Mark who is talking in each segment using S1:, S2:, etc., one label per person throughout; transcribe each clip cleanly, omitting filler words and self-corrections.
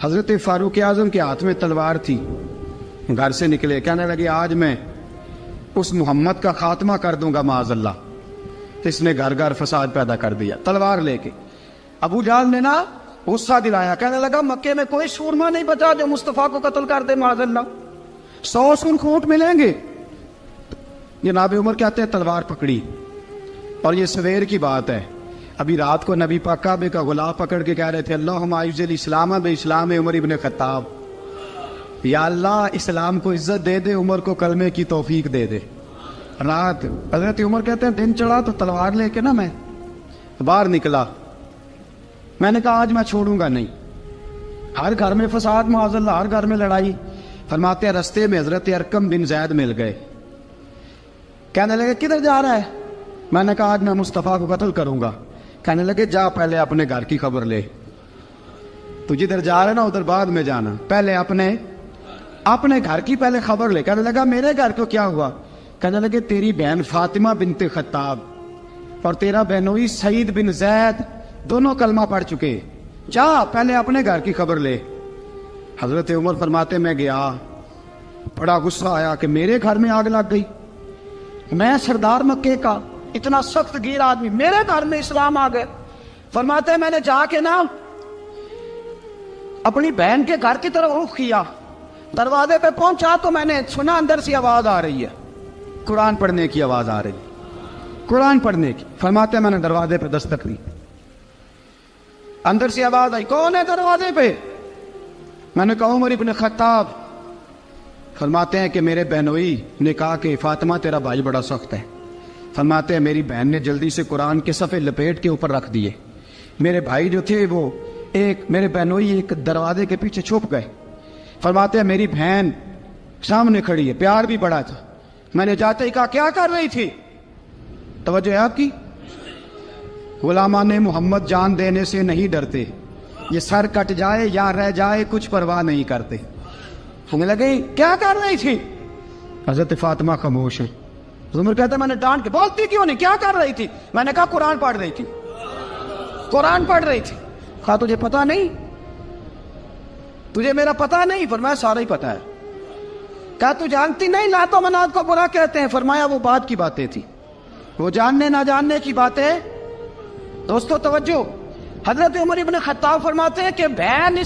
S1: حضرت فاروق اعظم کے ہاتھ میں تلوار تھی، گھر سے نکلے، کہنے لگے آج میں اس محمد کا خاتمہ کر دوں گا معاذ اللہ۔ تو اس نے گھر گھر فساد پیدا کر دیا تلوار لے کے۔ ابو جہل نے نا غصہ دلایا، کہنے لگا مکے میں کوئی سورما نہیں بچا جو مصطفیٰ کو قتل کر دے معاذ اللہ، 100 سن کھوٹ ملیں گے۔ جناب عمر کہتے ہیں تلوار پکڑی، اور یہ سویر کی بات ہے، ابھی رات کو نبی پاک کعبے کا غلاف پکڑ کے کہہ رہے تھے اللہم اعز الاسلام باسلام عمر ابن خطاب، یا اللہ اسلام کو عزت دے دے، عمر کو کلمے کی توفیق دے دے۔ رات حضرت عمر کہتے ہیں دن چڑھا تو تلوار لے کے نا میں باہر نکلا، میں نے کہا آج میں چھوڑوں گا نہیں، ہر گھر میں فساد معاذ اللہ، ہر گھر میں لڑائی۔ فرماتے ہیں رستے میں حضرت ارقم بن زید مل گئے، کہنے لگے کدھر جا رہا ہے؟ میں نے کہا آج میں مصطفیٰ کو قتل کروں گا۔ کہنے لگے جا پہلے اپنے گھر کی خبر لے، تو جدھر جا رہے نا ادھر بعد میں جانا، پہلے اپنے گھر کی پہلے خبر لے۔ کہنے لگا میرے گھر کو کیا ہوا؟ کہنے لگے تیری بہن فاطمہ بنت خطاب اور تیرا بہنوئی سعید بن زید دونوں کلمہ پڑھ چکے، جا پہلے اپنے گھر کی خبر لے۔ حضرت عمر فرماتے میں گیا، بڑا غصہ آیا کہ میرے گھر میں آگ لگ گئی، میں سردار مکے کا اتنا سخت گیر آدمی، میرے گھر میں اسلام آ گئے۔ فرماتے ہیں میں نے جا کے نا اپنی بہن کے گھر کی طرف رخ کیا، دروازے پہ پہنچا تو میں نے سنا اندر سے آواز آ رہی ہے، قرآن پڑھنے کی آواز آ رہی، قرآن پڑھنے کی۔ فرماتے ہیں میں نے دروازے پہ دستک دی، اندر سے آواز آئی کون ہے دروازے پہ؟ میں نے کہا عمر ابن خطاب۔ فرماتے ہیں کہ میرے بہنوئی نے کہا کہ فاطمہ تیرا بھائی بڑا سخت ہے۔ فرماتے ہیں میری بہن نے جلدی سے قرآن کے صفحے لپیٹ کے اوپر رکھ دیے، میرے بھائی جو تھے وہ میرے بہنوئی ایک دروازے کے پیچھے چھپ گئے۔ فرماتے ہیں میری بہن سامنے کھڑی ہے، پیار بھی بڑا تھا، میں نے جاتے ہی کہا کیا کر رہی تھی؟ توجہ ہے آپ کی؟ غلامان محمد جان دینے سے نہیں ڈرتے، یہ سر کٹ جائے یا رہ جائے کچھ پرواہ نہیں کرتے۔ ہمیں لگے کیا کر رہی تھی؟ حضرت فاطمہ خاموش ہے۔ عمر کہتا ہے میں نے ڈانٹ کے، بولتی کیوں نہیں، کیا کر رہی تھی؟ میں نے کہا قرآن پڑھ رہی تھی، قرآن پڑھ رہی تھی۔ کہا تجھے پتا نہیں، تجھے میرا پتا نہیں؟ فرمایا سارا ہی پتا ہے۔ کہا تو جانتی نہیں لات و منات کو برا کہتے ہیں؟ فرمایا وہ بات کی باتیں تھی، وہ جاننے نہ جاننے کی باتیں۔ دوستو توجہ، حضرت عمر ابن خطاب فرماتے ہیں کہ بہن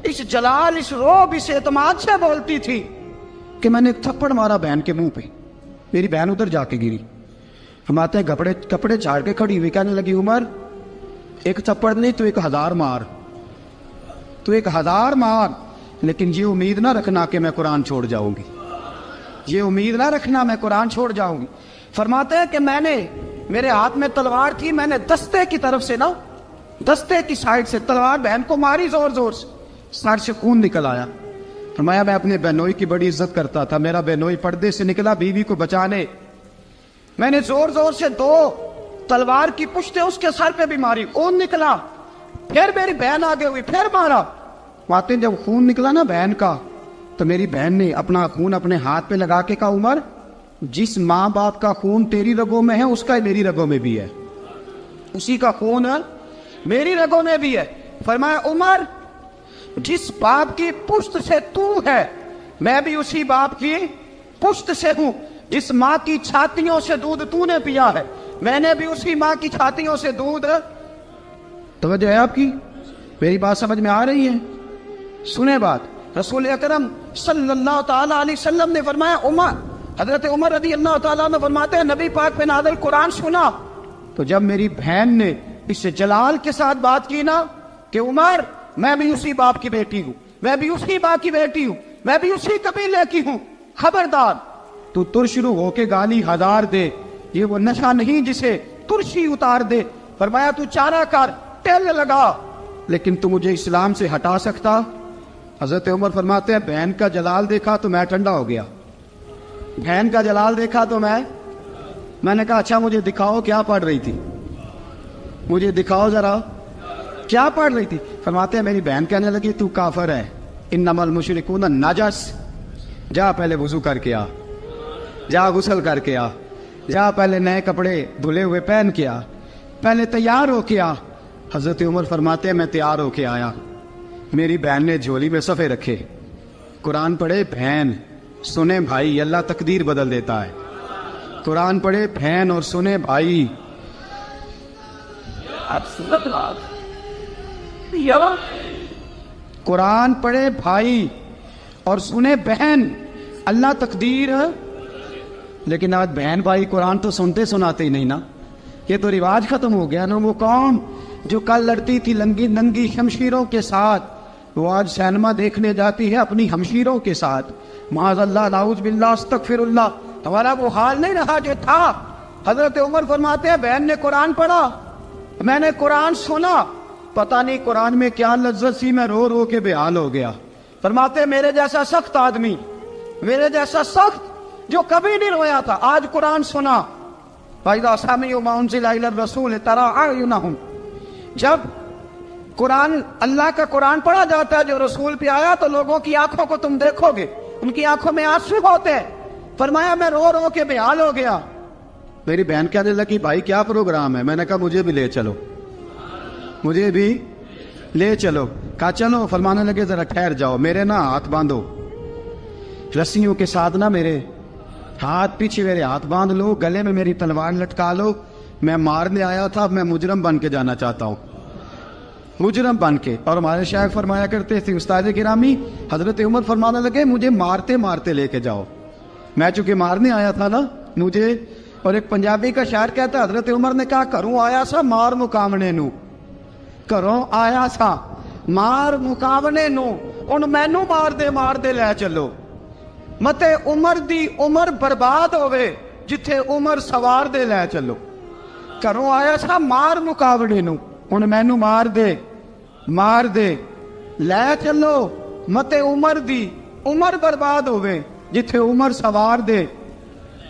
S1: اس جلال، اس روب، اس اعتماد سے بولتی تھی کہ میں نے ایک تھپڑ مارا بہن کے منہ پہ، میری بہن ادھر جا کے گری۔ فرماتے ہیں کپڑے جھاڑ کے کھڑی ہوئی، کہنے لگی عمر ایک تھپڑ نہیں تو 1000 مار، تو 1000 مار، لیکن یہ امید نہ رکھنا کہ میں قرآن چھوڑ جاؤں گی، یہ امید نہ رکھنا میں قرآن چھوڑ جاؤں گی۔ فرماتے ہیں کہ میرے ہاتھ میں تلوار تھی، میں نے دستے کی طرف سے نا، دستے کی سائڈ سے تلوار بہن کو ماری زور زور سے، سر سے خون نکل آیا۔ فرمایا میں اپنے بہنوئی کی بڑی عزت کرتا تھا، میرا بہنوئی پردے سے نکلا بیوی کو بچانے، میں نے زور زور سے 2 تلوار کی پشتیں اس کے سر پہ بھی ماری، خون نکلا، پھر میری بہن آگے ہوئی، پھر مارا۔ آتے جب خون نکلا نا بہن کا، تو میری بہن نے اپنا خون اپنے ہاتھ پہ لگا کے کہا عمر جس ماں باپ کا خون تیری رگوں میں ہے اس کا میری رگوں میں بھی ہے، اسی کا خون میری رگوں میں بھی ہے۔ فرمایا عمر جس باپ کی پشت سے تو ہے میں بھی اسی باپ کی پشت سے ہوں، جس ماں کی چھاتیوں سے دودھ تو نے پیا ہے میں نے بھی اسی ماں کی چھاتیوں سے دودھ۔ توجہ ہے آپ کی؟ میری بات سمجھ میں آ رہی ہے؟ سنیں بات، رسول اکرم صلی اللہ تعالی علیہ وسلم نے فرمایا، حضرت عمر رضی اللہ تعالیٰ عنہ فرماتے ہیں نبی پاک پہ نازل قرآن سنا تو جب میری بہن نے اس جلال کے ساتھ بات کی نا کہ عمر میں بھی اسی باپ کی بیٹی ہوں، میں بھی اسی باپ کی بیٹی ہوں، میں بھی اسی قبیلے کی ہوں، خبردار تو ترشرو ہو کے گالی 1000 دے، یہ وہ نشہ نہیں جسے ترشی اتار دے۔ فرمایا تو چارہ کر، ٹیل لگا، لیکن تو مجھے اسلام سے ہٹا سکتا؟ حضرت عمر فرماتے ہیں بہن کا جلال دیکھا تو میں ٹھنڈا ہو گیا، بہن کا جلال دیکھا تو میں نے کہا اچھا مجھے دکھاؤ کیا پڑھ رہی تھی، مجھے دکھاؤ ذرا کیا پڑھ رہی تھی۔ فرماتے ہیں میری بہن کہنے لگی تو کافر ہے، انما المشرکون نجس، جا پہلے وضو کر کے آ، جا غسل کر کے آ، جا پہلے نئے کپڑے دھلے ہوئے پہن کے آ، پہلے تیار ہو کے آ۔ حضرت عمر فرماتے ہیں میں تیار ہو کے آیا، میری بہن نے جھولی میں صفحے رکھے، قرآن پڑھے بہن، سنے بھائی، اللہ تقدیر بدل دیتا ہے۔ قرآن پڑھے بہن اور سنے بھائی، قرآن پڑھے بھائی اور سنے بہن، اللہ تقدیر۔ لیکن آج بہن بھائی قرآن تو سنتے سناتے ہی نہیں نا، یہ تو رواج ختم ہو گیا نا۔ وہ قوم جو کل لڑتی تھی ننگی شمشیروں کے ساتھ، وہ آج سینما دیکھنے جاتی ہے اپنی ہمشیروں کے ساتھ۔ معاذ اللہ، نعوذ باللہ، استغفر اللہ۔ ہمارا وہ حال نہیں رہا جو تھا۔ حضرت عمر فرماتے ہیں بہن نے قرآن پڑھا، میں نے قرآن سنا، پتہ نہیں قرآن میں کیا لذت سی، میں رو رو کے بے حال ہو گیا۔ فرماتے ہیں میرے جیسا سخت آدمی، میرے جیسا سخت جو کبھی نہیں رویا تھا، آج قرآن سنا۔ فَإِذَا سَمِعُوا مَا أُنزِلَ إِلَى الرَّسُولِ تَرَىٰ أَعْيُنَهُمْ، جب قرآن، اللہ کا قرآن پڑھا جاتا ہے جو رسول پہ آیا، تو لوگوں کی آنکھوں کو تم دیکھو گے، ان کی آنکھوں میں آنسو ہوتے ہیں۔ فرمایا میں رو رو کے بے حال ہو گیا۔ میری بہن کہنے لگی بھائی کیا پروگرام ہے؟ میں نے کہا مجھے بھی لے چلو، مجھے بھی لے چلو۔ کہا چلو۔ فرمانے لگے ذرا ٹھہر جاؤ، میرے نا ہاتھ باندھو رسیوں کے ساتھ، نا میرے ہاتھ پیچھے میرے ہاتھ باندھ لو، گلے میں میری تلوار لٹکا لو، میں مارنے آیا تھا، میں مجرم بن کے جانا چاہتا ہوں، مجرم بن کے۔ اور ہمارے شیخ فرمایا کرتے تھے استاد گرامی، حضرت عمر فرمانے لگے مجھے مارتے مارتے لے کے جاؤ، میں چونکہ مارنے آیا تھا نا مجھے۔ اور ایک پنجابی کا شاعر کہتا ہے حضرت عمر نے کہا گھروں آیا سا مار مقامنے نو، گھروں آیا سا مار مقامنے نو، ان مینو مار دے لے چلو، متے عمر دی عمر برباد ہوئے جتھے عمر سوار دے لے چلو۔ گھروں آیا سا مار مقابلے نو، ان مینو مار دے لے چلو، متے عمر دی عمر برباد ہوئے جتھے عمر سوار دے،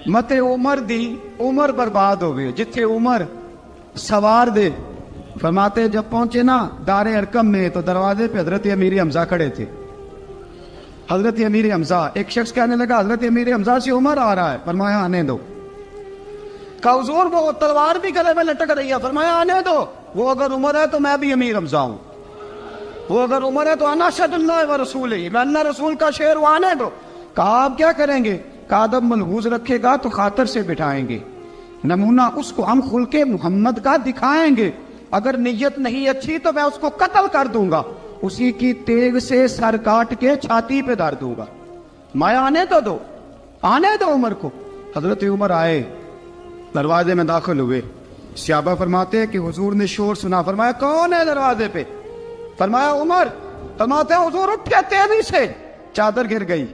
S1: متے عمر دی عمر برباد ہوئے جتھے عمر سوار دے۔ فرماتے جب پہنچے نا دار ارقم میں تو دروازے پہ حضرت امیر حمزہ کھڑے تھے۔ حضرت امیر حمزہ، ایک شخص کہنے لگا حضرت امیر حمزہ سے عمر آ رہا ہے، فرمایا آنے دو۔ کہا حضور وہ تلوار بھی گلے میں لٹک رہی ہے، فرمایا آنے دو، وہ اگر عمر ہے تو میں بھی امیر حمزہ ہوں، وہ اگر عمر ہے تو انا اشہد اللہ و رسول ہی، میں اللہ رسول کا شعر ہوں، آنے دو۔ کہا آپ کیا کریں گے؟ کہا ادب ملحوظ رکھے گا تو خاطر سے بٹھائیں گے، نمونہ اس کو ہم خلق محمد کا دکھائیں گے، اگر نیت نہیں اچھی تو میں اس کو قتل کر دوں گا، اسی کی تیغ سے سر کاٹ کے چھاتی پہ دھر دوں گا، میں آنے تو دو، آنے دو عمر کو۔ حضرت عمر آئے، دروازے میں داخل ہوئے، صحابہ فرماتے ہیں کہ حضور نے شور سنا، فرمایا کون ہے دروازے پہ؟ فرمایا عمر۔ فرماتے ہیں حضور اٹھے تیزی سے، چادر گر گئی،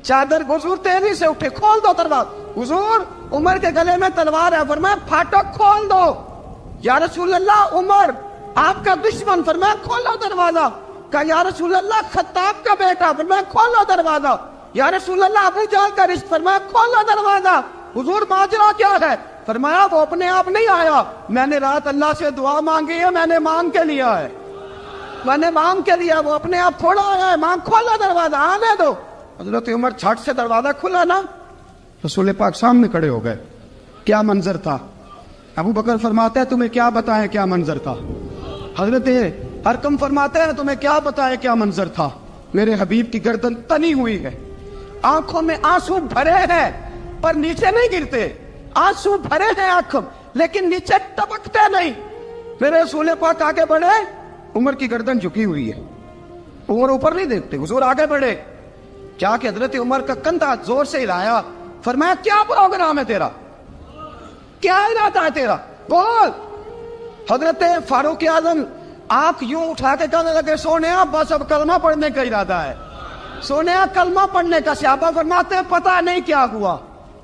S1: چادر، حضور تیزی سے اٹھے، کھول دو دروازہ۔ حضور عمر کے گلے میں تلوار ہے، فرمایا پھاٹک کھول دو۔ یا رسول اللہ عمر آپ کا دشمن، فرمایا کھولو دروازہ۔ کہا یا رسول اللہ خطاب کا بیٹا، فرمایا کھولو دروازہ۔ یا رسول اللہ ابو جہل کا رشت، فرمایا کھولو دروازہ۔ حضور ماجرا کیا ہے؟ فرمایا وہ اپنے آپ نہیں آیا، میں نے رات اللہ سے دعا مانگی ہے، میں نے مانگ کے لیا ہے، میں نے مانگ کے لیا، وہ اپنے آپ تھوڑا آیا ہے، مانگ، کھولو دروازہ، آنے دو۔ حضرت عمر چھٹ سے دروازہ کھلا نا، رسول پاک سامنے کھڑے ہو گئے۔ کیا منظر تھا؟ ابو بکر فرماتا ہے تمہیں کیا بتائیں کیا منظر تھا؟ حضرت ارقم فرماتے ہیں تمہیں کیا بتائیں کیا منظر تھا؟ میرے حبیب کی گردن تنی ہوئی ہے، آنکھوں میں آنسو بھرے ہیں پر نیچے نہیں گرتے، آنسو بھرے ہیں آنکھوں لیکن نیچے ٹپکتے نہیں۔ میرے رسول پاک آگے بڑھے، عمر کی گردن جھکی ہوئی ہے، عمر اوپر نہیں دیکھتے، حضور آگے بڑھے، جا کے حضرت عمر کا کندھا زور سے ہلایا، فرمایا کیا پروگرام ہے تیرا، کیا ارادہ ہے تیرا، بول۔ حضرت فاروق اعظم آنکھ یوں اٹھا کے کہنے لگے سونیا بس اب کلمہ پڑھنے کا ارادہ ہے، سونیا کلمہ پڑھنے کا۔ صحابہ فرماتے ہیں پتہ نہیں کیا ہوا،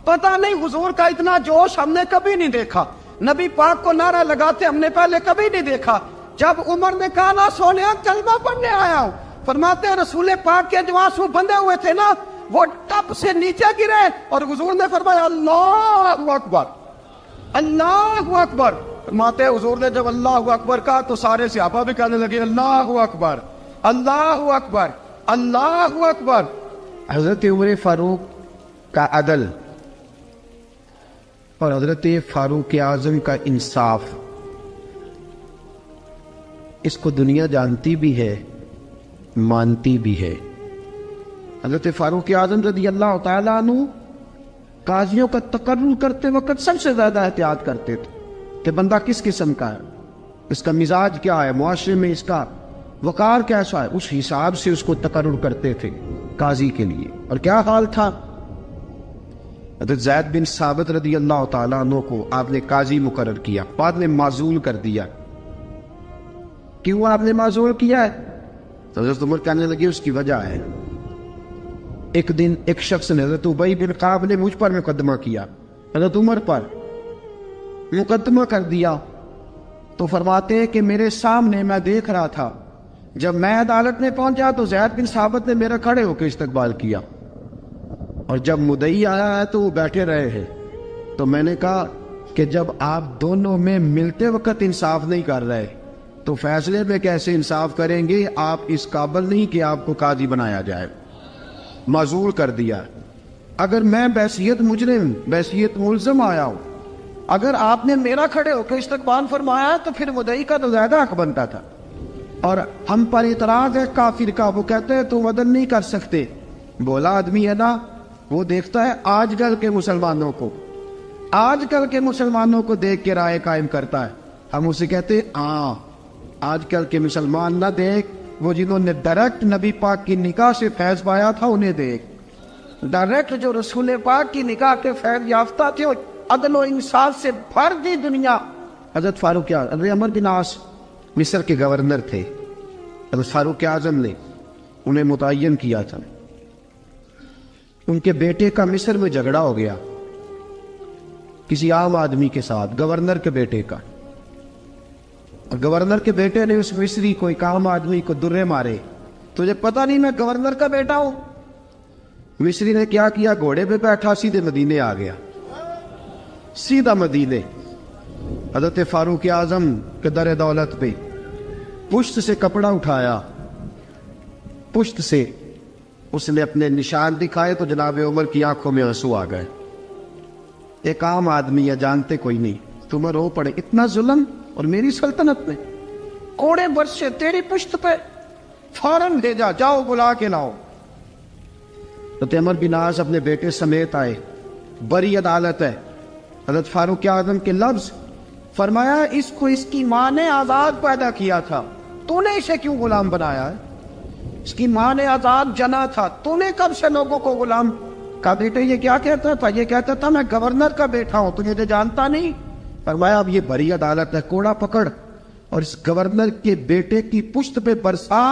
S1: پتہ نہیں، حضور کا اتنا جوش ہم نے کبھی نہیں دیکھا، نبی پاک کو نعرہ لگاتے ہم نے پہلے کبھی نہیں دیکھا۔ جب عمر نے کہا نا سونیا کلمہ پڑھنے آیا ہوں، فرماتے ہیں رسول پاک کے جو آنسو بندھے ہوئے تھے نا وہ ٹپ سے نیچے گرے، اور حضور نے فرمایا اللہ اکبر، اللہ اکبر۔ فرماتے ہیں حضور نے جب اللہ اکبر کہا تو سارے صحابہ بھی کہنے لگے اللہ اکبر، اللہ اکبر، اللہ اکبر۔ حضرت عمر فاروق کا عدل اور حضرت فاروق اعظم کا انصاف، اس کو دنیا جانتی بھی ہے، مانتی بھی ہے۔ حضرت فاروق اعظم رضی اللہ تعالیٰ عنہ قاضیوں کا تقرر کرتے وقت سب سے زیادہ احتیاط کرتے تھے کہ بندہ کس قسم کا ہے، اس کا مزاج کیا ہے، معاشرے میں اس کا وقار کیسا ہے، اس حساب سے اس کو تقرر کرتے تھے قاضی کے لیے۔ اور کیا حال تھا؟ حضرت زید بن ثابت رضی اللہ تعالیٰ عنہ کو آپ نے قاضی مقرر کیا، بعد میں معزول کر دیا۔ کیوں آپ نے معزول کیا ہے؟ تو حضرت عمر کہنے لگے اس کی وجہ ہے، ایک دن ایک شخص نے، حضرت ابی بن کعب نے مجھ پر مقدمہ کیا، حضرت عمر پر مقدمہ کر دیا، تو فرماتے ہیں کہ میرے سامنے میں دیکھ رہا تھا، جب میں عدالت میں پہنچا تو زید بن ثابت نے میرا کھڑے ہو کے استقبال کیا، اور جب مدعی آیا ہے تو وہ بیٹھے رہے ہیں۔ تو میں نے کہا کہ جب آپ دونوں میں ملتے وقت انصاف نہیں کر رہے تو فیصلے میں کیسے انصاف کریں گے؟ آپ اس قابل نہیں کہ آپ کو قاضی بنایا جائے، معزول کر دیا۔ اگر میں بحیثیت مجرم، بحیثیت ملزم آیا ہوں، اگر آپ نے میرا کھڑے ہو کے استقبال فرمایا تو پھر مدعی کا تو زیادہ حق بنتا تھا۔ اور ہم پر اعتراض ہے کافر کا، وہ کہتے ہیں تم عدل نہیں کر سکتے۔ بولا آدمی ہے نا، وہ دیکھتا ہے آج کل کے مسلمانوں کو، آج کل کے مسلمانوں کو دیکھ کے رائے قائم کرتا ہے۔ ہم اسے کہتے ہیں ہاں آج کل کے مسلمان نہ دیکھ، وہ جنہوں نے ڈائریکٹ نبی پاک کی نکاح سے فیض پایا تھا انہیں دیکھ، ڈائریکٹ جو رسول پاک کی نکاح کے فیض یافتہ تھے، عدل و انصاف سے بھر دی دنیا۔ حضرت فاروق اعظم، حضرت عمرو بن عاص مصر کے گورنر تھے، حضرت فاروق اعظم نے انہیں متعین کیا تھا۔ ان کے بیٹے کا مصر میں جھگڑا ہو گیا کسی عام آدمی کے ساتھ، گورنر کے بیٹے کا، اور گورنر کے بیٹے نے اس مصری کو، ایک عام آدمی کو درے مارے۔ تجھے پتہ نہیں میں گورنر کا بیٹا ہوں؟ مصری نے کیا کیا؟ گھوڑے پہ بیٹھا سیدھے مدینے آ گیا، سیدھا مدینے۔ حضرت فاروق اعظم کے در دولت پہ پشت سے کپڑا اٹھایا، پشت سے اس نے اپنے نشان دکھائے تو جناب عمر کی آنکھوں میں آنسو آ گئے۔ ایک عام آدمی ہے، جانتے کوئی نہیں، تمہیں رو پڑے، اتنا ظلم، اور میری سلطنت میں کوڑے برسے تیری پشت پہ، فوراً بھیجا، جاؤ بلا کے لاؤ۔ حضرت عمر بن عاص اپنے بیٹے سمیت آئے، بڑی عدالت ہے۔ حضرت فاروق اعظم کے لفظ، فرمایا اس کو اس کی ماں نے آزاد پیدا کیا تھا، تو نے اسے کیوں غلام بنایا ہے؟ اس کی ماں نے آزاد جنا تھا، تو نے کب سے لوگوں کو غلام کا؟ بیٹے یہ کیا کہتا تھا؟ یہ کہتا تھا میں گورنر کا بیٹا ہوں، تجھے تو جانتا نہیں۔ فرمایا اب یہ بڑی عدالت ہے، کوڑا پکڑ اور اس گورنر کے بیٹے کی پشت پہ برسا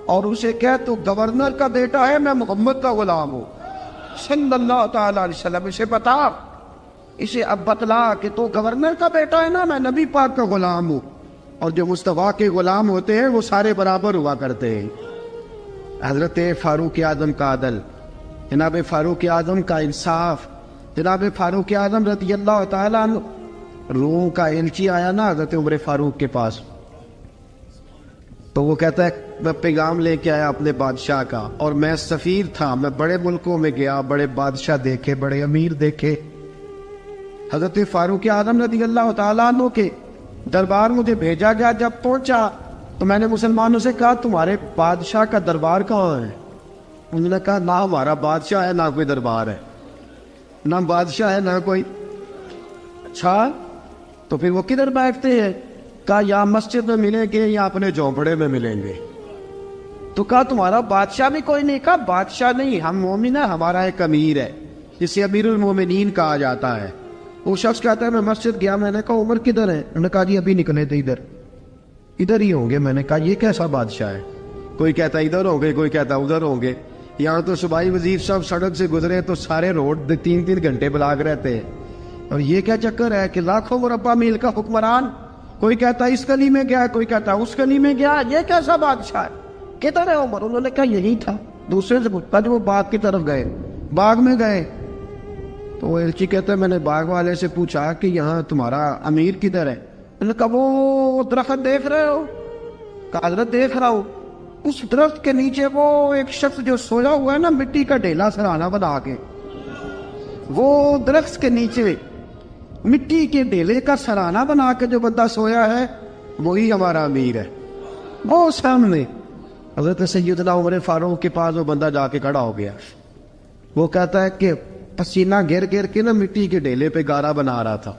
S1: اور اسے کہہ تو گورنر کا بیٹا ہے، میں محمد کا غلام ہوں صلی اللہ تعالی علیہ وسلم۔ اسے بتا، اسے اب بتلا کہ تو گورنر کا بیٹا ہے نا، میں نبی پاک کا غلام ہوں، اور جو مصطفیٰ کے غلام ہوتے ہیں وہ سارے برابر ہوا کرتے ہیں۔ حضرت فاروق اعظم کا عدل، جناب فاروق اعظم کا انصاف، جناب فاروق اعظم رضی اللہ تعالیٰ عنہ۔ روم کا ایلچی آیا نا حضرت عمر فاروق کے پاس، تو وہ کہتا ہے میں پیغام لے کے آیا اپنے بادشاہ کا، اور میں سفیر تھا، میں بڑے ملکوں میں گیا، بڑے بادشاہ دیکھے، بڑے امیر دیکھے۔ حضرت فاروق اعظم رضی اللہ تعالیٰ عنہ کے دربار مجھے بھیجا گیا۔ جب پہنچا تو میں نے مسلمانوں سے کہا تمہارے بادشاہ کا دربار کہاں ہے؟ انہوں نے کہا نہ ہمارا بادشاہ ہے، نہ کوئی دربار ہے، نہ بادشاہ ہے، نہ کوئی۔ اچھا تو پھر وہ کدھر بیٹھتے ہیں؟ کہا یا مسجد میں ملیں گے یا اپنے جھونپڑے میں ملیں گے۔ تو کہا تمہارا بادشاہ بھی کوئی نہیں؟ کہا بادشاہ نہیں، ہم مومن ہیں، ہمارا ایک امیر ہے جسے امیر المومنین کہا جاتا ہے۔ وہ شخص کہتا ہے میں مسجد گیا، میں نے کہا عمر کدھر ہے؟ انہوں نے کہا جی ابھی نکلے تھے، ادھر ہی ہوں گے۔ میں نے کہا یہ کیسا بادشاہ ہے؟ کوئی کہتا ادھر ہوں گے، کوئی کہتا ادھر ہوں گے۔ یہاں تو صوبائی وزیر صاحب سڑک سے گزرے تو سارے روڈ 3 گھنٹے بلاک رہتے ہیں، اور یہ کیا چکر ہے کہ لاکھوں مربع میل کا حکمران، کوئی کہتا اس گلی میں گیا، کوئی کہتا اس گلی میں گیا، یہ کیسا بادشاہ ہے؟ کدھر ہے عمر؟ انہوں نے کہا یہی تھا۔ دوسرے سے پوچھتا جو وہ باغ کی طرف گئے، باغ میں گئے تو وہ ایلچی کہتا ہے میں نے باغ والے سے پوچھا کہ یہاں تمہارا امیر کدھر ہے؟ انہوں نے کہا وہ درخت دیکھ رہے ہو؟ کہا حضرت دیکھ رہا ہوں۔ اس درخت کے نیچے وہ ایک شخص جو سویا ہوا ہے نا مٹی کا ڈھیلا سرانا بنا کے، وہ درخت کے نیچے مٹی کے ڈھیلے کا سرانا بنا کے جو بندہ سویا ہے وہی ہمارا امیر ہے۔ وہ سامنے حضرت سیدنا عمر فاروق کے پاس وہ بندہ جا کے کھڑا ہو گیا، وہ کہتا ہے کہ پسینہ گر گر کے نا مٹی کے ڈھیلے پہ گارا بنا رہا تھا،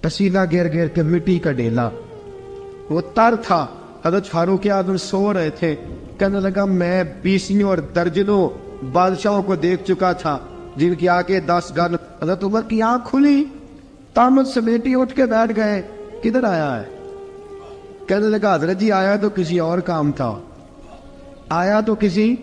S1: پسینہ گر گر کے مٹی کا ڈھیلا، وہ تر تھا۔ حضرت فاروق اعظم سو رہے تھے، کہنے لگا میں بیسیوں اور درجنوں بادشاہوں کو دیکھ چکا تھا جن کی آنکھیں 10 گن۔ حضرت عمر کی آنکھ کھلی، تامت سمیٹی اٹھ کے بیٹھ گئے، کدھر آیا ہے؟ کہنے لگا حضرت جی آیا تو کسی اور کام تھا، آیا تو کسی،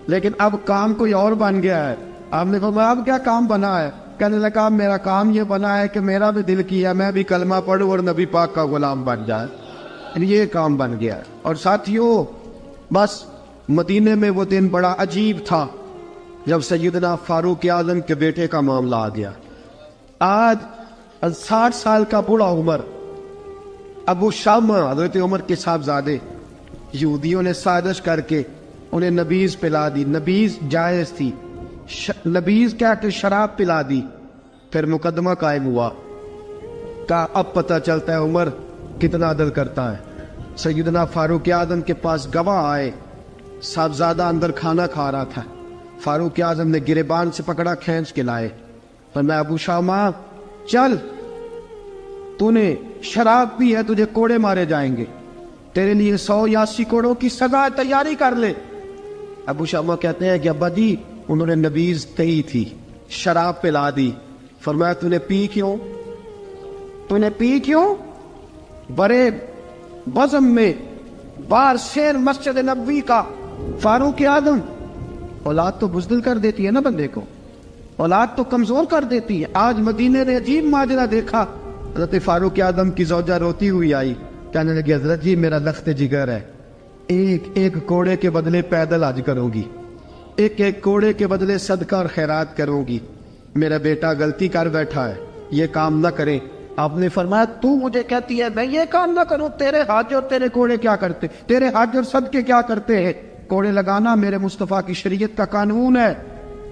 S1: لیکن اب کام کوئی اور بن گیا ہے۔ آپ نے فرمایا اب کیا کام بنا ہے؟ کہنے لگا میرا کام یہ بنا ہے کہ میرا بھی دل کیا میں بھی کلمہ پڑھوں اور نبی پاک کا غلام بن جائے، یہ کام بن گیا ہے۔ اور ساتھیوں بس مدینے میں وہ دن بڑا عجیب تھا جب سیدنا فاروق اعظم کے بیٹے کا معاملہ آ گیا۔ آج 60 سال کا بوڑھا عمر، ابو شامہ حضرت عمر کے صاحبزادے، یہودیوں نے سازش کر کے انہیں نبیذ پلا دی، نبیذ جائز تھی، نبیذ کیا کہ شراب پلا دی، پھر مقدمہ قائم ہوا، کہا اب پتہ چلتا ہے عمر کتنا عدل کرتا ہے۔ سیدنا فاروق اعظم کے پاس گواہ آئے، صاحبزادہ اندر کھانا کھا رہا تھا، فاروق اعظم نے گریبان سے پکڑا کھینچ کے لائے، فرمایا ابو شامہ چل، تو نے شراب پی ہے، تجھے کوڑے مارے جائیں گے، تیرے لیے 100 یا 80 کوڑوں کی سزا تیاری کر لے۔ ابو شامہ کہتے ہیں کہ ابا جی انہوں نے نبیذ تئی تھی، شراب پلا دی۔ فرمایا تو نے پی کیوں؟ تو نے پی کیوں؟ بڑے بزم میں بار شیر مسجد نبوی کا فاروق اعظم، اولاد تو بزدل کر دیتی ہے نا بندے کو، اولاد تو کمزور کر دیتی ہے۔ آج مدینے نے عجیب ماجرا دیکھا، حضرت فاروق اعظم کی زوجہ روتی ہوئی آئی، کہنے لگی حضرت جی میرا لخت جگر ہے، ایک ایک کوڑے کے بدلے پیدل حج کروں گی، ایک ایک کوڑے کے بدلے صدقہ اور خیرات کروں گی، میرا بیٹا غلطی کر بیٹھا ہے، یہ کام نہ کرے۔ آپ نے فرمایا تو مجھے کہتی ہے میں یہ کام نہ کروں، تیرے حج اور تیرے کوڑے کیا کرتے، تیرے حج اور صدقے کیا کرتے ہیں؟ کوڑے لگانا میرے مصطفیٰ کی شریعت کا قانون ہے۔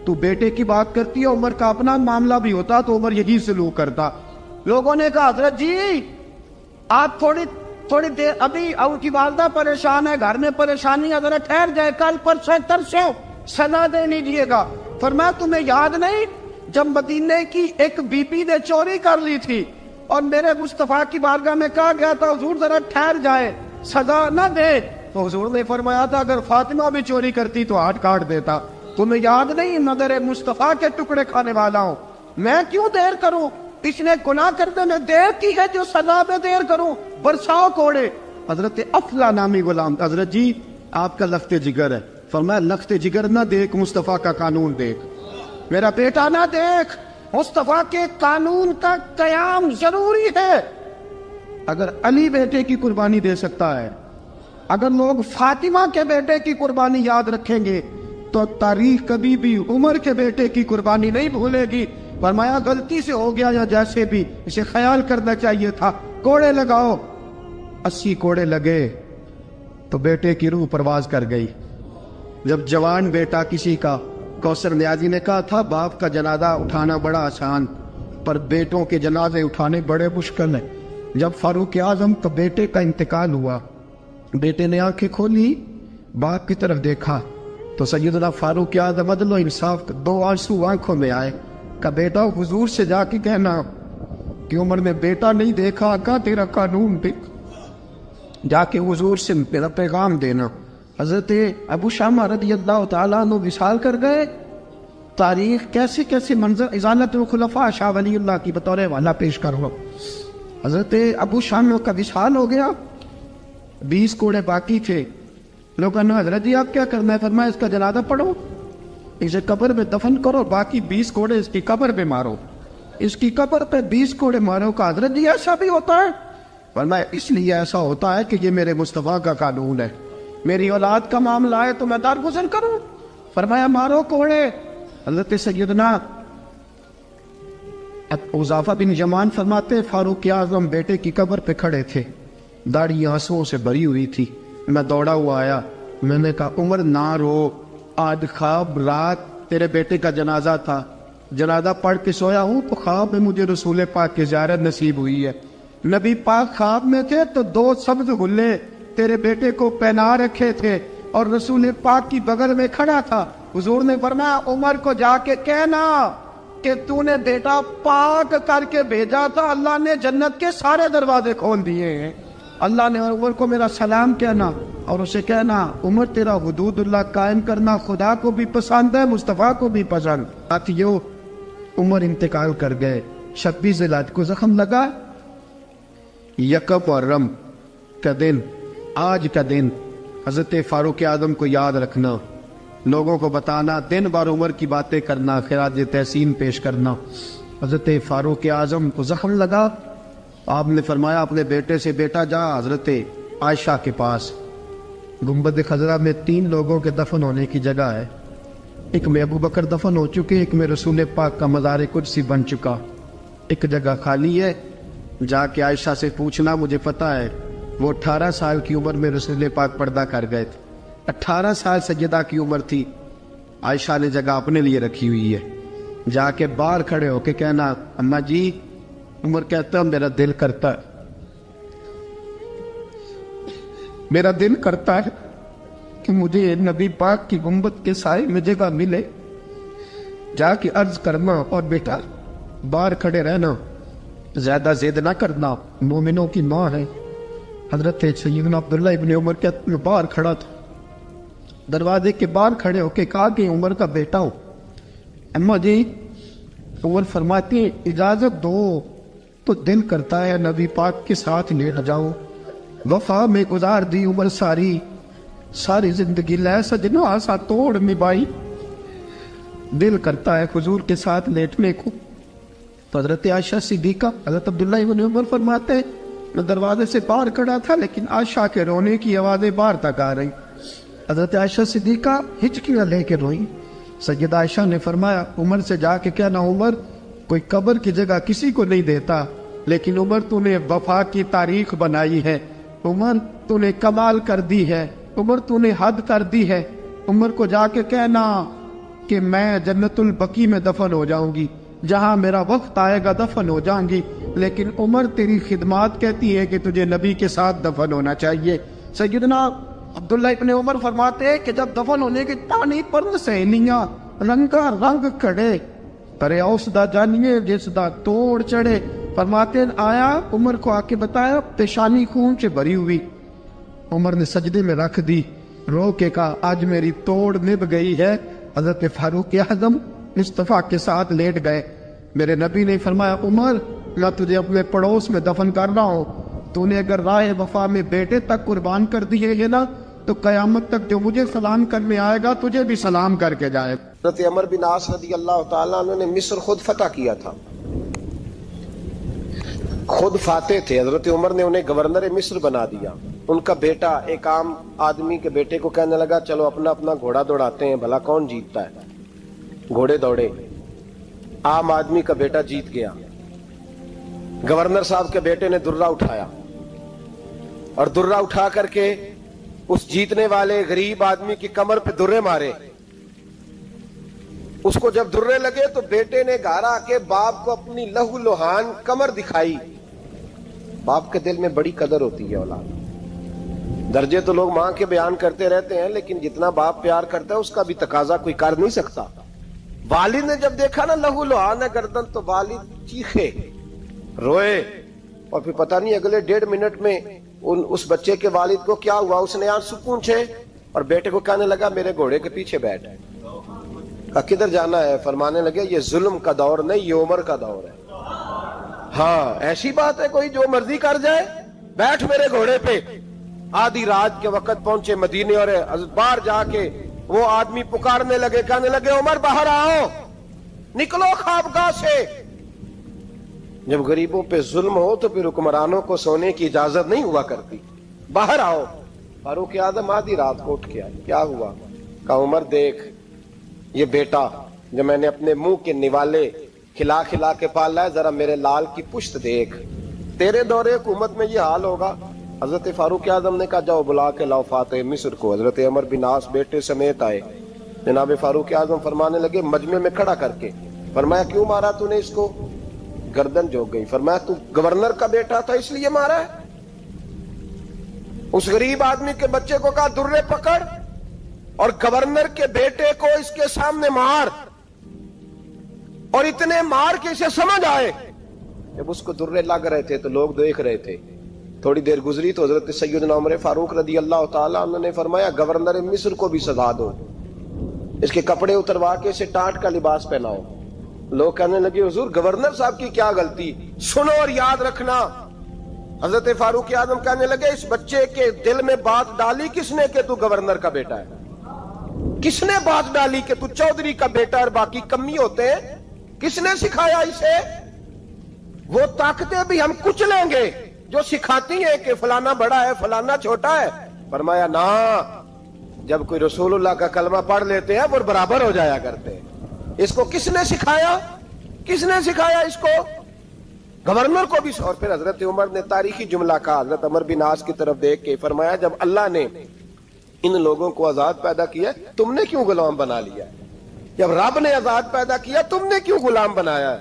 S1: تو بیٹے کی بات کرتی ہے، عمر کا اپنا معاملہ بھی ہوتا تو عمر یہی سلوک کرتا۔ لوگوں نے کہا حضرت جی آپ تھوڑی دیر، ابھی ان کی والدہ پریشان ہے، گھر میں پریشانی، حضرت ٹھہر جائے، کل پرسوں ترسوں سزا دے لیجیے گا۔ فرمایا تمہیں یاد نہیں جب مدینے کی ایک بی بی نے چوری کر لی تھی اور میرے مصطفیٰ کی بارگاہ میں کہا گیا تھا حضور ذرا ٹھہر جائے، سزا نہ دے، تو حضور نے فرمایا تھا اگر فاطمہ بھی چوری کرتی تو ہاتھ کاٹ دیتا۔ تمہیں یاد نہیں نظر مصطفیٰ کے ٹکڑے کھانے والا ہوں، میں کیوں دیر کروں؟ اس نے گناہ کرنے میں دیر کی ہے جو سزا میں دیر کروں، برساؤ کوڑے۔ حضرت افلا نامی غلام، حضرت جی آپ کا لخت جگر ہے، فرمایا لخت جگر نہ دیکھ، مصطفیٰ کا قانون دیکھ، میرا بیٹا نہ دیکھ، مصطفیٰ کے قانون کا قیام ضروری ہے۔ اگر علی بیٹے کی قربانی دے سکتا ہے، اگر لوگ فاطمہ کے بیٹے کی قربانی یاد رکھیں گے تو تاریخ کبھی بھی عمر کے بیٹے کی قربانی نہیں بھولے گی۔ فرمایا غلطی سے ہو گیا یا جیسے بھی، اسے خیال کرنا چاہیے تھا، کوڑے لگاؤ۔ 80 کوڑے لگے تو بیٹے کی روح پرواز کر گئی۔ جب جوان بیٹا کسی کا، کوثر نیازی نے کہا تھا باپ کا جنازہ اٹھانا بڑا آسان پر بیٹوں کے جنازے اٹھانے بڑے مشکل ہیں۔ جب فاروق اعظم کا بیٹے کا انتقال ہوا، بیٹے نے آنکھیں کھولی، باپ کی طرف دیکھا تو سیدنا فاروق اعظم عدل و انصاف، 2 آنسو آنکھوں میں آئے، کہ بیٹا حضور سے جا کے کہنا کہ عمر نے بیٹا نہیں دیکھا، آقا تیرا قانون دیکھ، جا کے حضور سے میرا پیغام دینا۔ حضرت ابو شامہ رضی اللہ تعالیٰ عنہ وصال کر گئے۔ تاریخ کیسے کیسے منظر ازالت الخلفاء شاہ ولی اللہ کی بطور حوالہ پیش کرو۔ حضرت ابو شامہ کا وصال ہو گیا، 20 کوڑے باقی تھے۔ لوگوں نے حضرت جی آپ کیا کرنا ہے؟ فرمایا اس کا جنازہ پڑھو، اسے قبر میں دفن کرو، باقی 20 کوڑے اس کی قبر پہ مارو، اس کی قبر پہ 20 کوڑے مارو۔ کا حضرت جی ایسا بھی ہوتا ہے؟ فرمایا اس لیے ایسا ہوتا ہے کہ یہ میرے مصطفیٰ کا قانون ہے، میری اولاد کا معاملہ ہے تو میں درگزر کروں۔ فرمایا مارو کوڑے۔ حضرت سیدنا حذیفہ بن یمان فرماتے فاروق اعظم بیٹے کی قبر پہ کھڑے تھے، داڑھی آنسوؤں سے بھری ہوئی تھی، میں دوڑا ہوا آیا, میں نے کہا عمر نہ رو, آج خواب رات تیرے بیٹے کا جنازہ تھا, جنازہ پڑھ کے سویا ہوں تو خواب میں مجھے رسول پاک کی زیارت نصیب ہوئی ہے. نبی پاک خواب میں تھے تو 2 سبز غلے تیرے بیٹے کو پہنا رکھے تھے اور رسول پاک کی بغل میں کھڑا تھا. حضور نے فرمایا عمر کو جا کے کہنا کہ تو نے بیٹا پاک کر کے بھیجا تھا, اللہ نے جنت کے سارے دروازے کھول دیے ہیں. اللہ نے عمر کو میرا سلام کہنا اور اسے کہنا عمر تیرا حدود اللہ قائم کرنا خدا کو بھی پسند ہے, مصطفیٰ کو بھی پسند. ساتھیو عمر انتقال کر گئے. 26 ذی الحجہ کو زخم لگا. یکم محرم کا دن, آج کا دن حضرت فاروق اعظم کو یاد رکھنا, لوگوں کو بتانا, دن بار عمر کی باتیں کرنا, خراج تحسین پیش کرنا. حضرت فاروق اعظم کو زخم لگا. آپ نے فرمایا اپنے بیٹے سے بیٹا جا حضرت عائشہ کے پاس, گنبد خضرا میں 3 لوگوں کے دفن ہونے کی جگہ ہے. ایک میں ابو بکر دفن ہو چکے, ایک میں رسول پاک کا مزار قدسی بن چکا, ایک جگہ خالی ہے. جا کے عائشہ سے پوچھنا, مجھے پتہ ہے وہ 18 سال کی عمر میں رسول پاک پردہ کر گئے تھے. 18 سال سیدہ کی عمر تھی. عائشہ نے جگہ اپنے لیے رکھی ہوئی ہے. جا کے باہر کھڑے ہو کے کہنا اماں جی, عمر کہتا ہے میرا دل کرتا ہے, میرا دل کرتا ہے کہ مجھے نبی پاک کی گنبد کے سائے میں جگہ ملے. جا کے عرض کرنا اور بیٹا باہر کھڑے رہنا, زیادہ زید نہ کرنا, مومنوں کی ماں ہے. حضرت سیدنا عبداللہ ابن عمر کے باہر کھڑا تھا, دروازے کے باہر کھڑے ہو کے کہا کہ عمر کا بیٹا ہو. اماں جی, عمر فرماتی اجازت دو تو دل کرتا ہے نبی پاک کے ساتھ لیٹ جاؤں. وفا میں گزار دی عمر ساری, ساری زندگی لے سجنو آسا توڑ نبھائی, دل کرتا ہے حضور کے ساتھ لیٹنے کو. تو حضرت عائشہ صدیقہ, حضرت عبداللہ ابن عمر فرماتے میں دروازے سے باہر کھڑا تھا لیکن عائشہ کے رونے کی آوازیں باہر تک آ رہی. حضرت عائشہ صدیقہ ہچکیاں لے کے روئی. سیدہ عائشہ نے فرمایا عمر سے جا کے کہنا عمر کوئی قبر کی جگہ کسی کو نہیں دیتا, لیکن عمر تو نے وفا کی تاریخ بنائی ہے, عمر تو نے کمال کر دی ہے, عمر تو نے حد کر دی ہے. عمر کو جا کے کہنا کہ میں جنت البقیع میں دفن ہو جاؤں گی, جہاں میرا وقت آئے گا دفن ہو جاؤں گی, لیکن عمر تیری خدمات کہتی ہے کہ تجھے نبی کے ساتھ دفن ہونا چاہیے. سیدنا عبداللہ ابن عمر فرماتے ہیں کہ جب دفن ہونے کی ٹانی پر سہیلیاں رنگا رنگ کھڑے, کرے اوسدا جانیے جس دا توڑ چڑھے. فرماتے ہیں آیا عمر کو آ کے بتایا پیشانی خون سے بھری ہوئی. عمر نے سجدے میں رکھ دی, رو کے کہا آج میری توڑ نبھ گئی ہے. حضرت فاروق اعظم مصطفیٰ کے ساتھ لیٹ گئے. میرے نبی نے فرمایا عمر میں تجھے اپنے پڑوس میں دفن کر رہا ہوں, تو نے اگر راہ وفا میں بیٹے تک قربان کر دیے گے نا تو قیامت تک جو مجھے سلام کرنے آئے گا تجھے بھی سلام کر کے جائے.
S2: حضرت عمر بن عاص رضی اللہ تعالیٰ عنہ نے مصر خود فتح کیا تھا, خود فاتح تھے. حضرت عمر نے انہیں گورنر مصر بنا دیا. ان کا بیٹا ایک عام آدمی کے بیٹے کو کہنے لگا چلو اپنا اپنا گھوڑا دوڑاتے ہیں, بھلا کون جیتتا ہے. گھوڑے دوڑے, عام آدمی کا بیٹا جیت گیا. گورنر صاحب کے بیٹے نے درہ اٹھایا اور درہ اٹھا کر کے اس جیتنے والے غریب آدمی کی کمر پہ درے مارے. اس کو جب درے لگے تو بیٹے نے گھر آ کے باپ کو اپنی لہو لوہان کمر دکھائی. باپ کے دل میں بڑی قدر ہوتی ہے اولاد. درجے تو لوگ ماں کے بیان کرتے رہتے ہیں, لیکن جتنا باپ پیار کرتا ہے اس کا بھی تقاضا کوئی کر نہیں سکتا. والد نے جب دیکھا نا لہو لوہان ہے گردن, تو والد چیخے, روئے, اور پھر پتہ نہیں اگلے 1.5 منٹ میں اس بچے کے والد کو کیا ہوا, اس نے آنسو پونچھے اور بیٹے کو کہنے لگا میرے گھوڑے کے پیچھے بیٹھ. کدھر جانا ہے؟ فرمانے لگے یہ ظلم کا دور نہیں, یہ عمر کا دور ہے. ہاں ایسی بات ہے کوئی جو مرضی کر جائے, بیٹھ میرے گھوڑے پہ. آدھی رات کے وقت پہنچے مدینے اور باہر جا کے وہ آدمی پکارنے لگے, کہنے لگے عمر باہر آؤ, نکلو خوابگاہ سے. جب غریبوں پہ ظلم ہو تو پھر حکمرانوں کو سونے کی اجازت نہیں ہوا کرتی. باہر آؤ. فاروق اعظم آدھی رات کو اٹھ کے آئے. کیا ہوا؟ کہا عمر دیکھ یہ بیٹا جو میں نے اپنے منہ کے نوالے کھلا کھلا کے پالا ہے, ذرا میرے لال کی پشت دیکھ. تیرے دور حکومت میں یہ حال ہوگا حضرت فاروق اعظم نے کہا جاؤ بلا کے لاؤ فاتح مصر کو. حضرت عمر بن عاص بیٹے سمیت آئے. جناب فاروق اعظم فرمانے لگے مجمع میں کھڑا کر کے, فرمایا کیوں مارا تو نے اس کو؟ گردن جھک گئی. فرمایا تو گورنر کا بیٹا تھا اس لیے مارا ہے؟ اس غریب آدمی کے بچے کو کہا درے پکڑ اور گورنر کے بیٹے کو اس کے سامنے مار, اور اتنے مار کے اسے سمجھ آئے. جب اس کو درے لگ رہے تھے تو لوگ دیکھ رہے تھے. تھوڑی دیر گزری تو حضرت سیدنا عمر فاروق رضی اللہ تعالیٰ عنہ نے فرمایا گورنر مصر کو بھی سزا دو, اس کے کپڑے اتروا کے اسے ٹاٹ کا لباس پہناؤ. لوگ کہنے لگے حضور گورنر صاحب کی کیا غلطی؟ سنو اور یاد رکھنا. حضرت فاروق اعظم کہنے لگے اس بچے کے دل میں بات ڈالی کس نے کہ تو گورنر کا بیٹا ہے؟ کس نے بات ڈالی کہ تو چودھری کا بیٹا اور باقی کمی ہوتے ہیں؟ کس نے سکھایا اسے؟ وہ طاقتیں بھی ہم کچھ لیں گے جو سکھاتی ہیں کہ فلانا بڑا ہے فلانا چھوٹا ہے. فرمایا نا, جب کوئی رسول اللہ کا کلمہ پڑھ لیتے ہیں وہ برابر ہو جایا کرتے ہیں. اس کو کس نے سکھایا؟ کس نے سکھایا اس کو؟ گورنر کو بھی. اور پھر حضرت عمر نے تاریخی جملہ کہا حضرت عمر بن عاص کی طرف دیکھ کے, فرمایا جب اللہ نے ان لوگوں کو آزاد پیدا کیا تم نے کیوں غلام بنا لیا؟ جب رب نے آزاد پیدا کیا تم نے کیوں غلام بنایا؟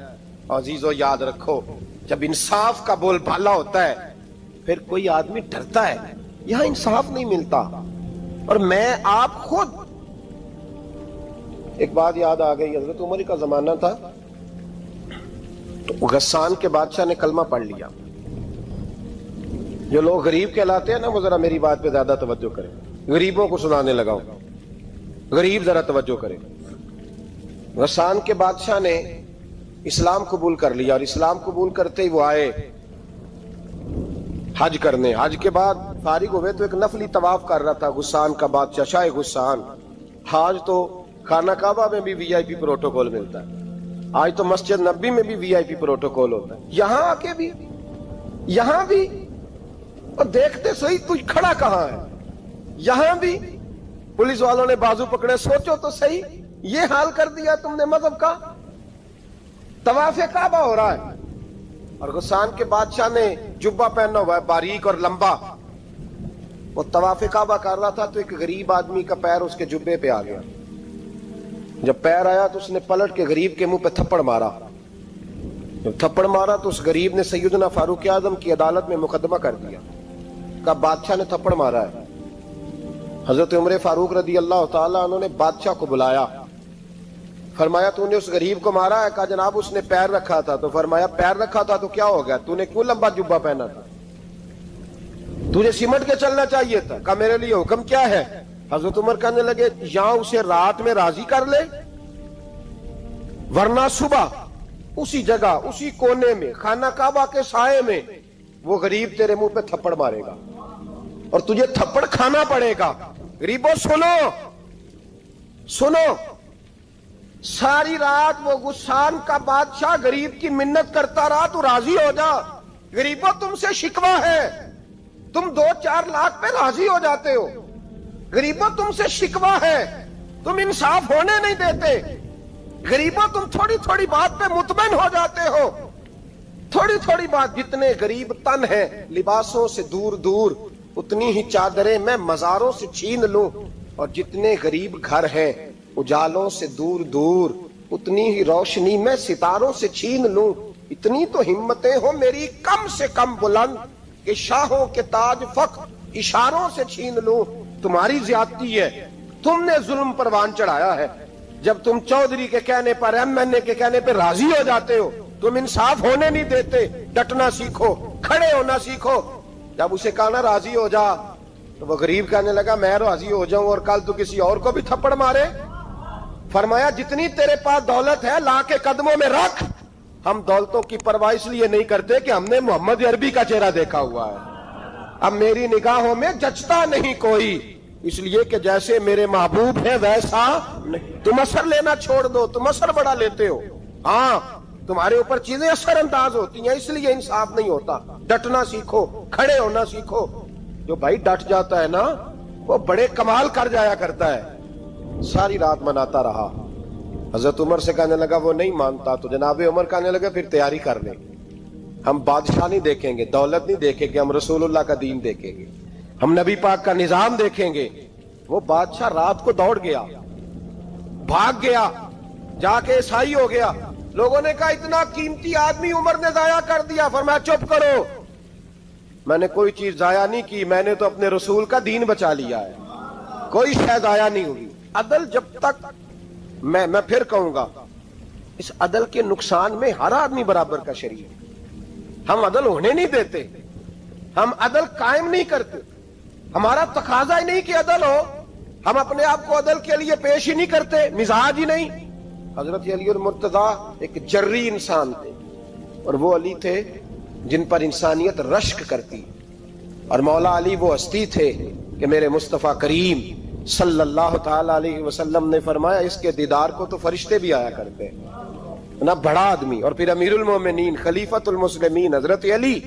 S2: عزیزو یاد رکھو جب انصاف کا بول بالا ہوتا ہے پھر کوئی آدمی ڈرتا ہے. یہاں انصاف نہیں ملتا. اور میں آپ خود ایک بات یاد آ گئی. حضرت عمر کا زمانہ تھا تو غسان کے بادشاہ نے کلمہ پڑھ لیا. جو لوگ غریب کہلاتے ہیں نا وہ ذرا میری بات پہ زیادہ توجہ کریں. غریبوں کو سنانے لگا ہوں, غریب ذرا توجہ کریں. غسان کے بادشاہ نے اسلام قبول کر لیا, اور اسلام قبول کرتے ہی وہ آئے حج کرنے. حج کے بعد فارغ ہوئے تو ایک نفلی طواف کر رہا تھا غسان کا بادشاہ شاہ غسان. حج تو خانہ کعبہ میں بھی وی آئی پی پروٹوکول ملتا ہے, آج تو مسجد نبی میں بھی وی آئی پی پروٹوکول ہوتا ہے, یہاں آ کے بھی, یہاں بھی. اور دیکھتے صحیح تو کھڑا کہاں ہے؟ یہاں بھی پولیس والوں نے بازو پکڑے. سوچو تو صحیح, یہ حال کر دیا تم نے مذہب کا. طواف کعبہ ہو رہا ہے اور غسان کے بادشاہ نے جبہ پہنا ہوا ہے باریک اور لمبا. وہ طواف کعبہ کر رہا تھا تو ایک غریب آدمی کا پیر اس کے جبے پہ آ گیا. جب پیر آیا تو اس نے پلٹ کے غریب کے منہ پہ تھپڑ مارا. جب تھپڑ مارا تو اس غریب نے سیدنا فاروق اعظم کی عدالت میں مقدمہ کر دیا, کہا بادشاہ نے تھپڑ مارا ہے. حضرت عمر فاروق رضی اللہ تعالیٰ عنہ نے بادشاہ کو بلایا. فرمایا تو نے اس غریب کو مارا ہے؟ کہا جناب اس نے پیر رکھا تھا. تو فرمایا پیر رکھا تھا تو کیا ہو گیا؟ تو نے کیوں لمبا جبہ پہنا تھا؟ تجھے سمٹ کے چلنا چاہیے تھا. کہا میرے لیے حکم کیا ہے؟ حضرت عمر کہنے لگے یہاں اسے رات میں راضی کر لے, ورنہ صبح اسی جگہ اسی کونے میں خانہ کعبہ کے سائے میں وہ غریب تیرے منہ پہ تھپڑ مارے گا اور تجھے تھپڑ کھانا پڑے گا. غریبوں سنو سنو, ساری رات وہ غسان کا بادشاہ غریب کی منت کرتا رہا تو راضی ہو جا. غریبوں تم سے شکوہ ہے, تم 2-4 لاکھ پہ راضی ہو جاتے ہو. غریبوں تم سے شکوہ ہے, تم انصاف ہونے نہیں دیتے. غریبوں تم تھوڑی تھوڑی بات پہ مطمئن ہو جاتے ہو. تھوڑی تھوڑی بات. جتنے غریب تن ہیں لباسوں سے دور دور اتنی ہی چادریں میں مزاروں سے چھین لوں, اور جتنے غریب گھر ہیں اجالوں سے دور دور اتنی ہی روشنی میں ستاروں سے چھین لوں. اتنی تو ہمتیں ہو میری کم سے کم بلند کہ شاہوں کے تاج فخر اشاروں سے چھین لوں. تمہاری زیادتی ہے, تم نے ظلم پروان چڑھایا ہے. جب تم چودھری کے کہنے پر ایم این اے کے کہنے پہ راضی ہو جاتے ہو, تم انصاف ہونے نہیں دیتے. ڈٹنا سیکھو, کھڑے ہونا سیکھو. جب اسے کہا نا راضی ہو جا تو وہ غریب کہنے لگا میں راضی ہو جاؤں اور کل تو کسی اور کو بھی تھپڑ مارے. فرمایا جتنی تیرے پاس دولت ہے لا کے قدموں میں رکھ. ہم دولتوں کی پرواہ اس لیے نہیں کرتے کہ ہم نے محمد عربی کا چہرہ دیکھا ہوا ہے. اب میری نگاہوں میں جچتا نہیں کوئی, اس لیے کہ جیسے میرے محبوب ہیں ویسا نہیں. تم اثر لینا چھوڑ دو, تم اثر بڑا لیتے ہو. ہاں تمہارے اوپر چیزیں اثر انداز ہوتی ہیں, اس لیے انصاف نہیں ہوتا. ڈٹنا سیکھو, کھڑے ہونا سیکھو. جو بھائی ڈٹ جاتا ہے نا وہ بڑے کمال کر جایا کرتا ہے. ساری رات مناتا رہا. حضرت عمر سے کہنے لگا وہ نہیں مانتا. تو جناب عمر کہنے لگا پھر تیاری کر لیں. ہم بادشاہ نہیں دیکھیں گے, دولت نہیں دیکھیں گے, ہم رسول اللہ کا دین دیکھیں گے, ہم نبی پاک کا نظام دیکھیں گے. وہ بادشاہ رات کو دوڑ گیا, بھاگ گیا, جا کے عیسائی ہو گیا. لوگوں نے کہا اتنا قیمتی آدمی عمر نے ضائع کر دیا. فرمایا چپ کرو, میں نے کوئی چیز ضائع نہیں کی, میں نے تو اپنے رسول کا دین بچا لیا ہے, کوئی شے ضائع نہیں ہوئی. عدل جب تک, میں پھر کہوں گا, اس عدل کے نقصان میں ہر آدمی برابر کا شریک ہے. ہم عدل ہونے نہیں دیتے, ہم عدل قائم نہیں کرتے, ہمارا تقاضا ہی نہیں کہ عدل ہو, ہم اپنے آپ کو عدل کے لیے پیش ہی نہیں کرتے, مزاج ہی نہیں. حضرت علی المرتضیٰ ایک جری انسان تھے, اور وہ علی تھے جن پر انسانیت رشک کرتی, اور مولا علی وہ ہستی تھے کہ میرے مصطفیٰ کریم صلی اللہ تعالی علیہ وسلم نے فرمایا اس کے دیدار کو تو فرشتے بھی آیا کرتے ہیں. نہ بڑا آدمی, اور پھر امیر المومنین خلیفۃ المسلمین حضرت علی,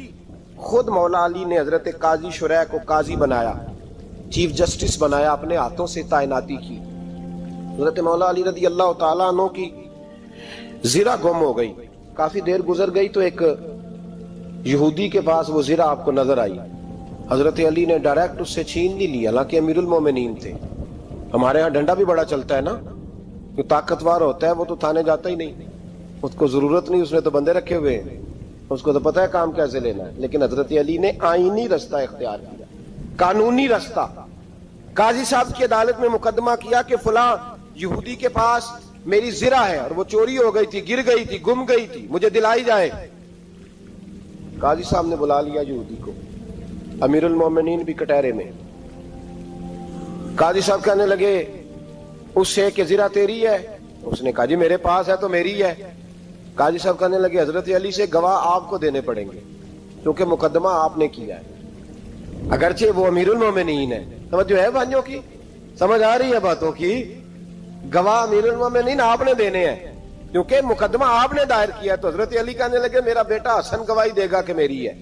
S2: خود مولا علی نے حضرت قاضی شریح کو قاضی بنایا, چیف جسٹس بنایا, اپنے ہاتھوں سے تعیناتی کی. حضرت مولا علی رضی اللہ تعالیٰ عنہ کی زرہ گم ہو گئی, کافی دیر گزر گئی تو ایک یہودی کے پاس وہ زرہ آپ کو نظر آئی. حضرت علی نے ڈائریکٹ اس سے چھین نہیں لی, حالانکہ امیر المومنین تھے. ہمارے ہاں ڈنڈا بھی بڑا چلتا ہے نا, جو طاقتور ہوتا ہے وہ تو تھانے جاتا ہی نہیں, اس کو ضرورت نہیں, اس نے تو بندے رکھے ہوئے ہیں, اس کو تو پتہ ہے کام کیسے لینا ہے. لیکن حضرت علی نے آئینی رستہ اختیار کیا, قانونی رستہ. قاضی صاحب کی عدالت میں مقدمہ کیا کہ فلاں یہودی کے پاس میری زرہ ہے اور وہ چوری ہو گئی تھی, گر گئی تھی, گم گئی تھی, مجھے دلائی جائے. قاضی صاحب نے بلا لیا یہودی کو, امیر المومنین بھی کٹہرے میں. قاضی صاحب کہنے لگے اس سے کہ زرہ تیری ہے؟ اس نے کہا جی میرے پاس ہے تو میری ہے. قاضی صاحب کہنے لگے حضرت علی سے گواہ آپ کو دینے پڑیں گے کیونکہ مقدمہ آپ نے کیا ہے, اگرچہ وہ امیر المومنین ہے. توجہ ہے بھائیوں کی, سمجھ آ رہی ہے باتوں کی؟ گواہ امیر المومنین آپ نے دینے ہیں کیونکہ مقدمہ آپ نے دائر کیا. تو حضرت علی کہنے لگے میرا بیٹا حسن گواہی دے گا کہ میری ہے,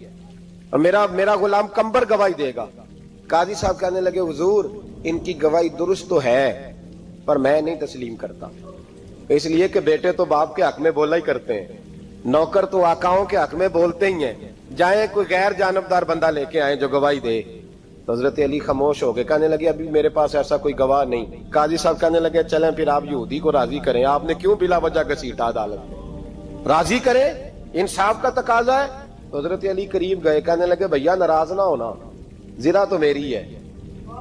S2: اور میرا غلام کمبر گواہی دے گا. قاضی صاحب کہنے لگے حضور ان کی گواہی درست تو ہے پر میں نہیں تسلیم کرتا, اس لیے کہ بیٹے تو باپ کے حق میں بولا ہی کرتے ہیں, نوکر تو آقاؤں کے حق میں بولتے ہی ہیں, جائیں کوئی غیر جانبدار بندہ لے کے آئے جو گواہی دے. تو حضرت علی خاموش ہو گئے, کہنے لگے ابھی میرے پاس ایسا کوئی گواہ نہیں. قاضی صاحب کہنے لگے چلیں پھر آپ یہودی کو راضی کریں, آپ نے کیوں بلا وجہ گھسیٹا عدالت میں, راضی کریں, انصاف کا تقاضا ہے. تو حضرت علی قریب گئے, کہنے لگے بھیا ناراض نہ ہونا, زرہ تو میری ہے,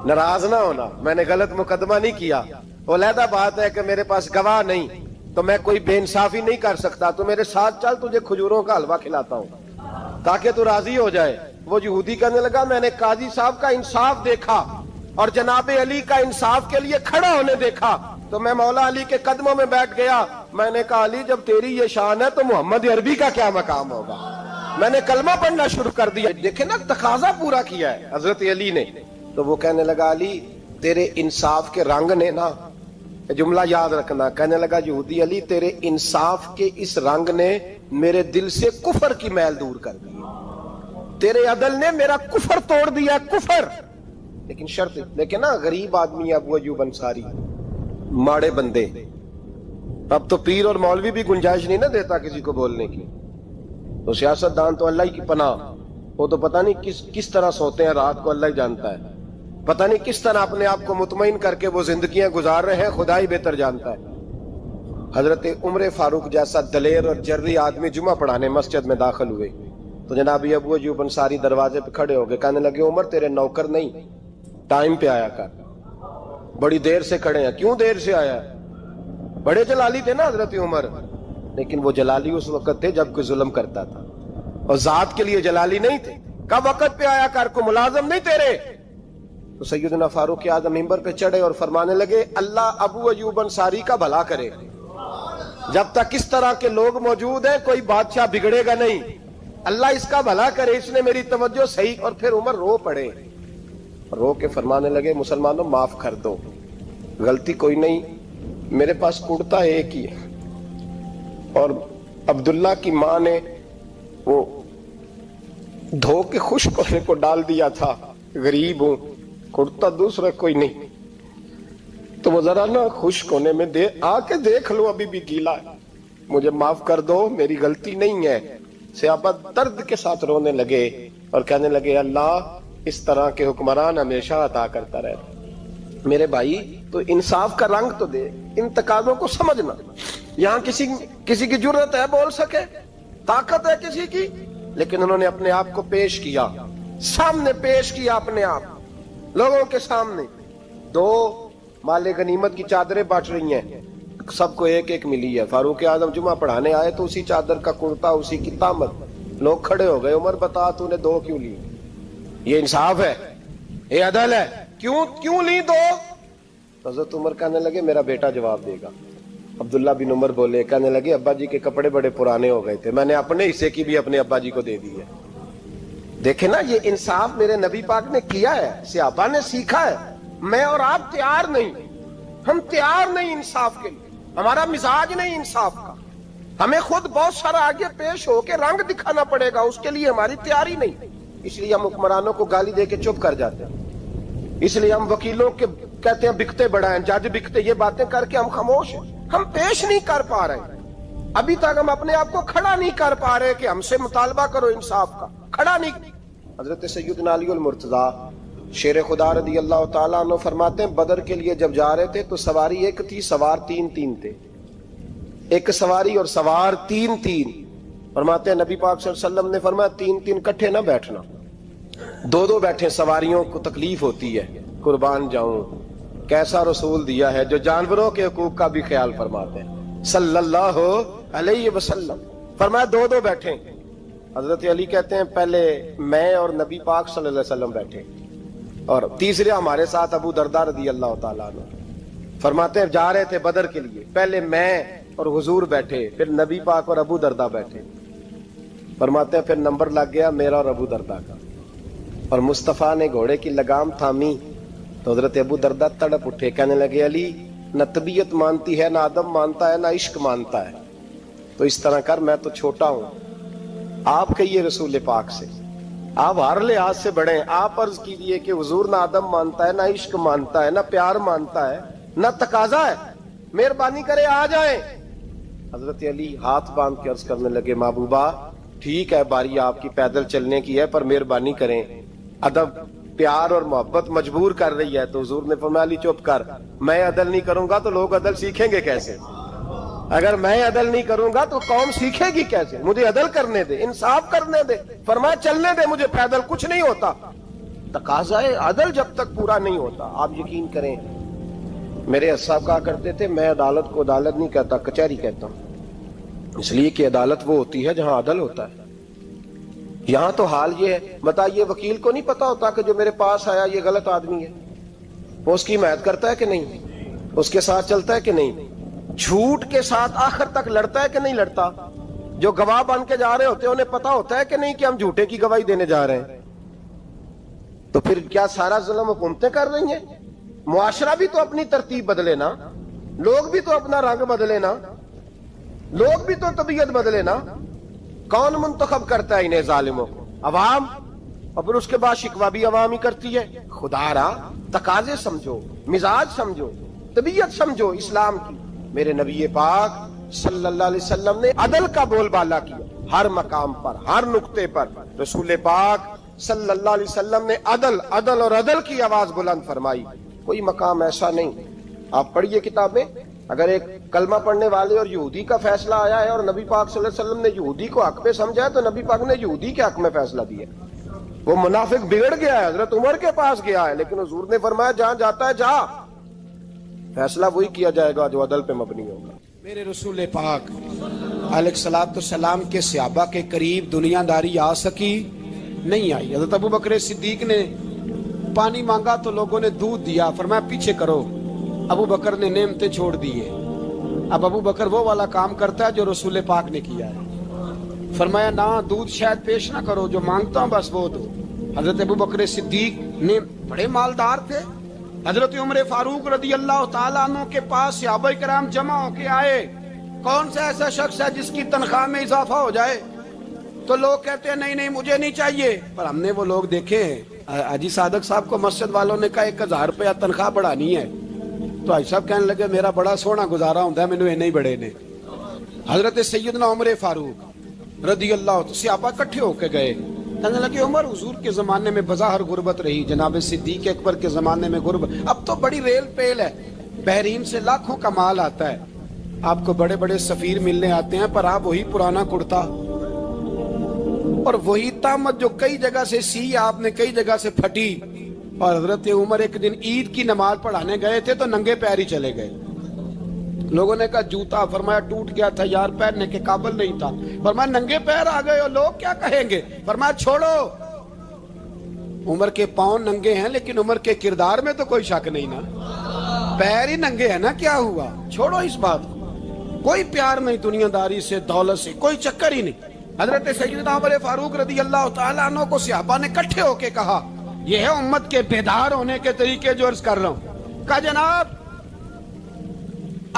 S2: ناراض نہ ہونا, میں نے غلط مقدمہ نہیں کیا. علیحدہ بات ہے کہ میرے پاس گواہ نہیں تو میں کوئی بے انصافی نہیں کر سکتا, تو میرے ساتھ چل تجھے کھجوروں کا حلوہ کھلاتا ہوں تاکہ تو راضی ہو جائے. وہ یہودی کہنے لگا میں نے قاضی صاحب کا انصاف دیکھا اور جناب علی کا انصاف کے لیے کھڑا ہونے دیکھا تو میں مولا علی کے قدموں میں بیٹھ گیا. میں نے کہا علی جب تیری یہ شان ہے تو محمد عربی کا کیا مقام ہوگا. میں نے کلمہ پڑھنا شروع کر دیا. دیکھیں نا تقاضا پورا کیا ہے حضرت علی نے. تو وہ کہنے لگا علی تیرے انصاف کے رنگ نے نا, جملہ یاد رکھنا, کہنے لگا یہودی علی تیرے انصاف کے اس رنگ نے میرے دل سے کفر کی میل دور کر دی, تیرے عدل نے میرا کفر توڑ دیا, کفر. لیکن شرط لیکن نا غریب آدمی ابو ایوب انصاری, ماڑے بندے, اب تو پیر اور مولوی بھی گنجائش نہیں نہ دیتا کسی کو بولنے کی. تو سیاست دان تو اللہ کی پناہ, وہ تو پتہ نہیں کس طرح سوتے ہیں رات کو, اللہ ہی جانتا ہے. پتہ نہیں کس طرح اپنے آپ کو مطمئن کر کے وہ زندگیاں گزار رہے ہیں, خدا ہی بہتر جانتا ہے. حضرت عمر فاروق جیسا دلیر اور جرری آدمی جمعہ پڑھانے مسجد میں داخل ہوئے تو جناب ابو ایوب انصاری دروازے پہ کھڑے ہو گئے, کہنے لگے عمر تیرے نوکر نہیں, ٹائم پہ آیا کر, بڑی دیر سے کھڑے ہیں. کیوں دیر سے آیا؟ بڑے جلالی تھے نا حضرت عمر, لیکن وہ جلالی اس وقت تھے جب کوئی ظلم کرتا تھا, اور ذات کے لیے جلالی نہیں تھے. کب وقت پہ آیا کر, کو ملازم نہیں تیرے. تو سیدنا فاروق اعظم منبر پہ چڑھے اور فرمانے لگے اللہ ابو ایوب انصاری کا بھلا کرے, جب تک اس طرح کے لوگ موجود ہیں کوئی بادشاہ بگڑے گا نہیں, اللہ اس کا بھلا کرے, اس نے میری توجہ صحیح. اور پھر عمر رو پڑے, رو کے فرمانے لگے مسلمانوں معاف کر دو, غلطی کوئی نہیں, میرے پاس کرتا ایک ہی ہے, اور عبداللہ کی ماں نے وہ دھو کے خشک ہونے کو ڈال دیا تھا, غریب ہوں, کرتا دوسرا کوئی نہیں, تو وہ ذرا نا خشک ہونے میں آ کے دیکھ لو ابھی بھی گیلا ہے, مجھے معاف کر دو, میری غلطی نہیں ہے. صحابہ درد کے ساتھ رونے لگے اور کہنے لگے اللہ اس طرح کے حکمران ہمیشہ عطا کرتا رہتا۔ میرے بھائی تو انصاف کا رنگ تو دے، ان تقاضوں کو سمجھنا۔ یہاں کسی کی جرت ہے بول سکے، طاقت ہے کسی کی، لیکن انہوں نے اپنے آپ کو پیش کیا، سامنے پیش کیا اپنے آپ لوگوں کے سامنے۔ دو مال غنیمت کی چادریں بانٹ رہی ہیں، سب کو ایک ایک ملی ہے۔ فاروق اعظم جمعہ پڑھانے آئے تو اسی چادر کا کرتا، اسی کی تامت۔ لوگ کھڑے ہو گئے، عمر بتا تو نے دو کیوں لی؟ یہ انصاف ہے؟ یہ عدل ہے؟ کیوں لی دو؟ حضرت عمر کہنے لگے میرا بیٹا جواب دے گا۔ عبداللہ بن عمر بولے، کہنے لگے ابا جی کے کپڑے بڑے پرانے ہو گئے تھے، میں نے اپنے حصے کی بھی اپنے ابا جی کو دے دی ہے۔ دیکھیں نا، یہ انصاف میرے نبی پاک نے کیا ہے، صحابہ نے سیکھا ہے۔ میں اور آپ تیار نہیں، ہم تیار نہیں انصاف کے لیے، ہمارا مزاج نہیں انصاف کا۔ ہمیں خود بہت سارا آگے پیش ہو کے رنگ دکھانا پڑے گا، اس کے لیے ہماری تیاری نہیں۔ اس لیے ہم حکمرانوں کو گالی دے کے چپ کر جاتے ہیں، اس لیے ہم وکیلوں کے کہتے ہیں بکتے بڑا ہیں، جج بکتے، یہ باتیں کر کے ہم خاموش ہیں۔ ہم پیش نہیں کر پا رہے، ابھی تک ہم اپنے آپ کو کھڑا نہیں کر پا رہے کہ ہم سے مطالبہ کرو انصاف کا، کھڑا نہیں۔ حضرت سیدنا علی المرتضی شیر خدا رضی اللہ تعالیٰ عنہ فرماتے ہیں بدر کے لیے جب جا رہے تھے تو سواری ایک تھی، سوار تین تھے، ایک سواری اور سوار تین۔ فرماتے ہیں نبی پاک صلی اللہ علیہ وسلم نے فرمایا تین کٹھے نہ بیٹھنا، دو بیٹھے، سواریوں کو تکلیف ہوتی ہے، قربان جاؤں کیسا رسول دیا ہے جو جانوروں کے حقوق کا بھی خیال فرماتے ہیں صلی اللہ علیہ وسلم۔ فرمایا دو بیٹھے۔ حضرت علی کہتے ہیں پہلے میں اور نبی پاک صلی اللہ علیہ وسلم بیٹھے، اور تیسرے ہمارے ساتھ ابو درداء رضی اللہ تعالیٰ عنہ۔ فرماتے ہیں جا رہے تھے بدر کے لیے، پہلے میں اور حضور بیٹھے، پھر نبی پاک اور ابو درداء بیٹھے۔ فرماتے ہیں پھر نمبر لگ گیا میرا اور ابو درداء کا، اور مصطفیٰ نے گھوڑے کی لگام تھامی تو حضرت ابو درداء تڑپ اٹھے، کہنے لگے علی نہ طبیعت مانتی ہے، نہ ادب مانتا ہے، نہ عشق مانتا ہے، تو اس طرح کر، میں تو چھوٹا ہوں، آپ کہیے رسول پاک سے، آپ ہر لحاظ سے بڑے ہیں، آپ عرض کیجئے کہ حضور نہ ادب مانتا ہے، نہ عشق مانتا ہے، نہ پیار مانتا ہے، نہ تقاضا ہے، مہربانی کرے آ جائیں۔ حضرت علی ہاتھ باندھ کے عرض کرنے لگے محبوبہ ٹھیک ہے، باری آپ کی پیدل چلنے کی ہے، پر مہربانی کریں، ادب پیار اور محبت مجبور کر رہی ہے۔ تو حضور نے فرمایا علی چپ کر، میں عدل نہیں کروں گا تو لوگ عدل سیکھیں گے کیسے؟ اگر میں عدل نہیں کروں گا تو قوم سیکھے گی کیسے؟ مجھے عدل کرنے دے، انصاف کرنے دے۔ فرمایا چلنے دے مجھے، پیدل کچھ نہیں ہوتا۔ تقاضا عدل جب تک پورا نہیں ہوتا، آپ یقین کریں میرے صاحب کہا کرتے تھے میں عدالت کو عدالت نہیں کہتا، کچہری کہتا ہوں، اس لیے کہ عدالت وہ ہوتی ہے جہاں عدل ہوتا ہے۔ یہاں تو حال یہ ہے، بتائیے وکیل کو نہیں پتا ہوتا کہ جو میرے پاس آیا یہ غلط آدمی ہے، وہ اس کی حمایت کرتا ہے کہ نہیں، اس کے ساتھ چلتا ہے کہ نہیں، جھوٹ کے ساتھ آخر تک لڑتا ہے کہ نہیں لڑتا، جو گواہ بن کے جا رہے ہوتے ہیں انہیں پتا ہوتا ہے کہ نہیں کہ ہم جھوٹے کی گواہی دینے جا رہے ہیں۔ تو پھر کیا سارا ظلم حکومتیں کر رہی ہیں؟ معاشرہ بھی تو اپنی ترتیب بدلے نا، لوگ بھی تو اپنا رنگ بدلے نا، لوگ بھی تو طبیعت بدلے نا۔ کون منتخب کرتا ہے انہیں ظالموں کو؟ عوام، اور پھر اس کے بعد شکوہ بھی عوام ہی کرتی ہے۔ خدا را تقاضے سمجھو، مزاج سمجھو، طبیعت سمجھو اسلام کی۔ میرے نبی پاک صلی اللہ علیہ وسلم نے عدل کا بول بالا کیا، ہر مقام پر، ہر نقطے پر رسول پاک صلی اللہ علیہ وسلم نے عدل اور عدل کی آواز بلند فرمائی۔ کوئی مقام ایسا نہیں، آپ پڑھیے کتابیں، اگر ایک کلمہ پڑھنے والے اور یہودی کا فیصلہ آیا ہے اور نبی پاک صلی اللہ علیہ وسلم نے یہودی کو حق پہ سمجھا ہے تو نبی پاک نے یہودی کے حق میں فیصلہ دیا۔ وہ منافق بگڑ گیا ہے، حضرت عمر کے پاس گیا ہے، لیکن حضور نے فرمایا جہاں جاتا ہے جا، فیصلہ وہی کیا جائے گا جو عدل پہ مبنی ہوگا۔
S3: میرے رسول پاک علیہ الصلوۃ والسلام کے صحابہ کے قریب دنیا داری آ سکی نہیں آئی۔ حضرت ابو بکر صدیق نے پانی مانگا تو لوگوں نے دودھ دیا، فرمایا پیچھے کرو، ابو بکر نے نعمتیں چھوڑ دیے۔ اب ابو بکر وہ والا کام کرتا ہے جو رسول پاک نے کیا ہے، فرمایا نہ دودھ شاید پیش نہ کرو، جو مانگتا ہوں بس وہ دو۔ حضرت ابو بکر صدیق نے بڑے مالدار تھے، حضرت عمر فاروق رضی اللہ تعالیٰ عنہ کے پاس صحابہ کرام جمع ہو کے آئے، کون سا ایسا شخص ہے جس کی تنخواہ میں اضافہ ہو جائے؟ تو لوگ کہتے ہیں نہیں مجھے نہیں چاہیے، پر ہم نے وہ لوگ دیکھے ہیں، حاجی صادق صاحب کو مسجد والوں نے کہا 1000 روپیہ تنخواہ بڑھانی ہے، تو حاجی صاحب کہنے لگے میرا بڑا سونا گزارا ہوتا ہے، مینوں اینے ہی بڑے نے۔ حضرت سیدنا عمر فاروق رضی اللہ تو صحابہ اکٹھے ہو کے گئے, کہنے لگے عمر حضور کے زمانے میں بظاہر غربت رہی, جناب صدیق اکبر کے زمانے میں غربت, اب تو بڑی ریل پیل ہے, بحرین سے لاکھوں کا مال آتا ہے, آپ کو بڑے بڑے سفیر ملنے آتے ہیں, پر آپ وہی پرانا کرتا اور وہی طامت جو کئی جگہ سے سی آپ نے کئی جگہ سے پھٹی. اور حضرت عمر ایک دن عید کی نماز پڑھانے گئے تھے تو ننگے پیر ہی چلے گئے. لوگوں نے کہا جوتا, فرمایا ٹوٹ گیا تھا یار, پہننے کے قابل نہیں تھا. فرمایا ننگے پیر آ گئے اور لوگ کیا کہیں گے؟ فرمایا چھوڑو, عمر کے پاؤں ننگے ہیں لیکن عمر کے کردار میں تو کوئی شک نہیں نا, پیر ہی ننگے ہیں نا, کیا ہوا, چھوڑو اس بات کو. کوئی پیار نہیں دنیا داری سے, دولت سے, کوئی چکر ہی نہیں. حضرت سیدنا عمر فاروق رضی اللہ تعالیٰ عنہ کو صحابہ نے کٹھے ہو کے کہا, یہ ہے امت کے بیدار ہونے کے طریقے جو عرض کر رہا ہوں. کہا جناب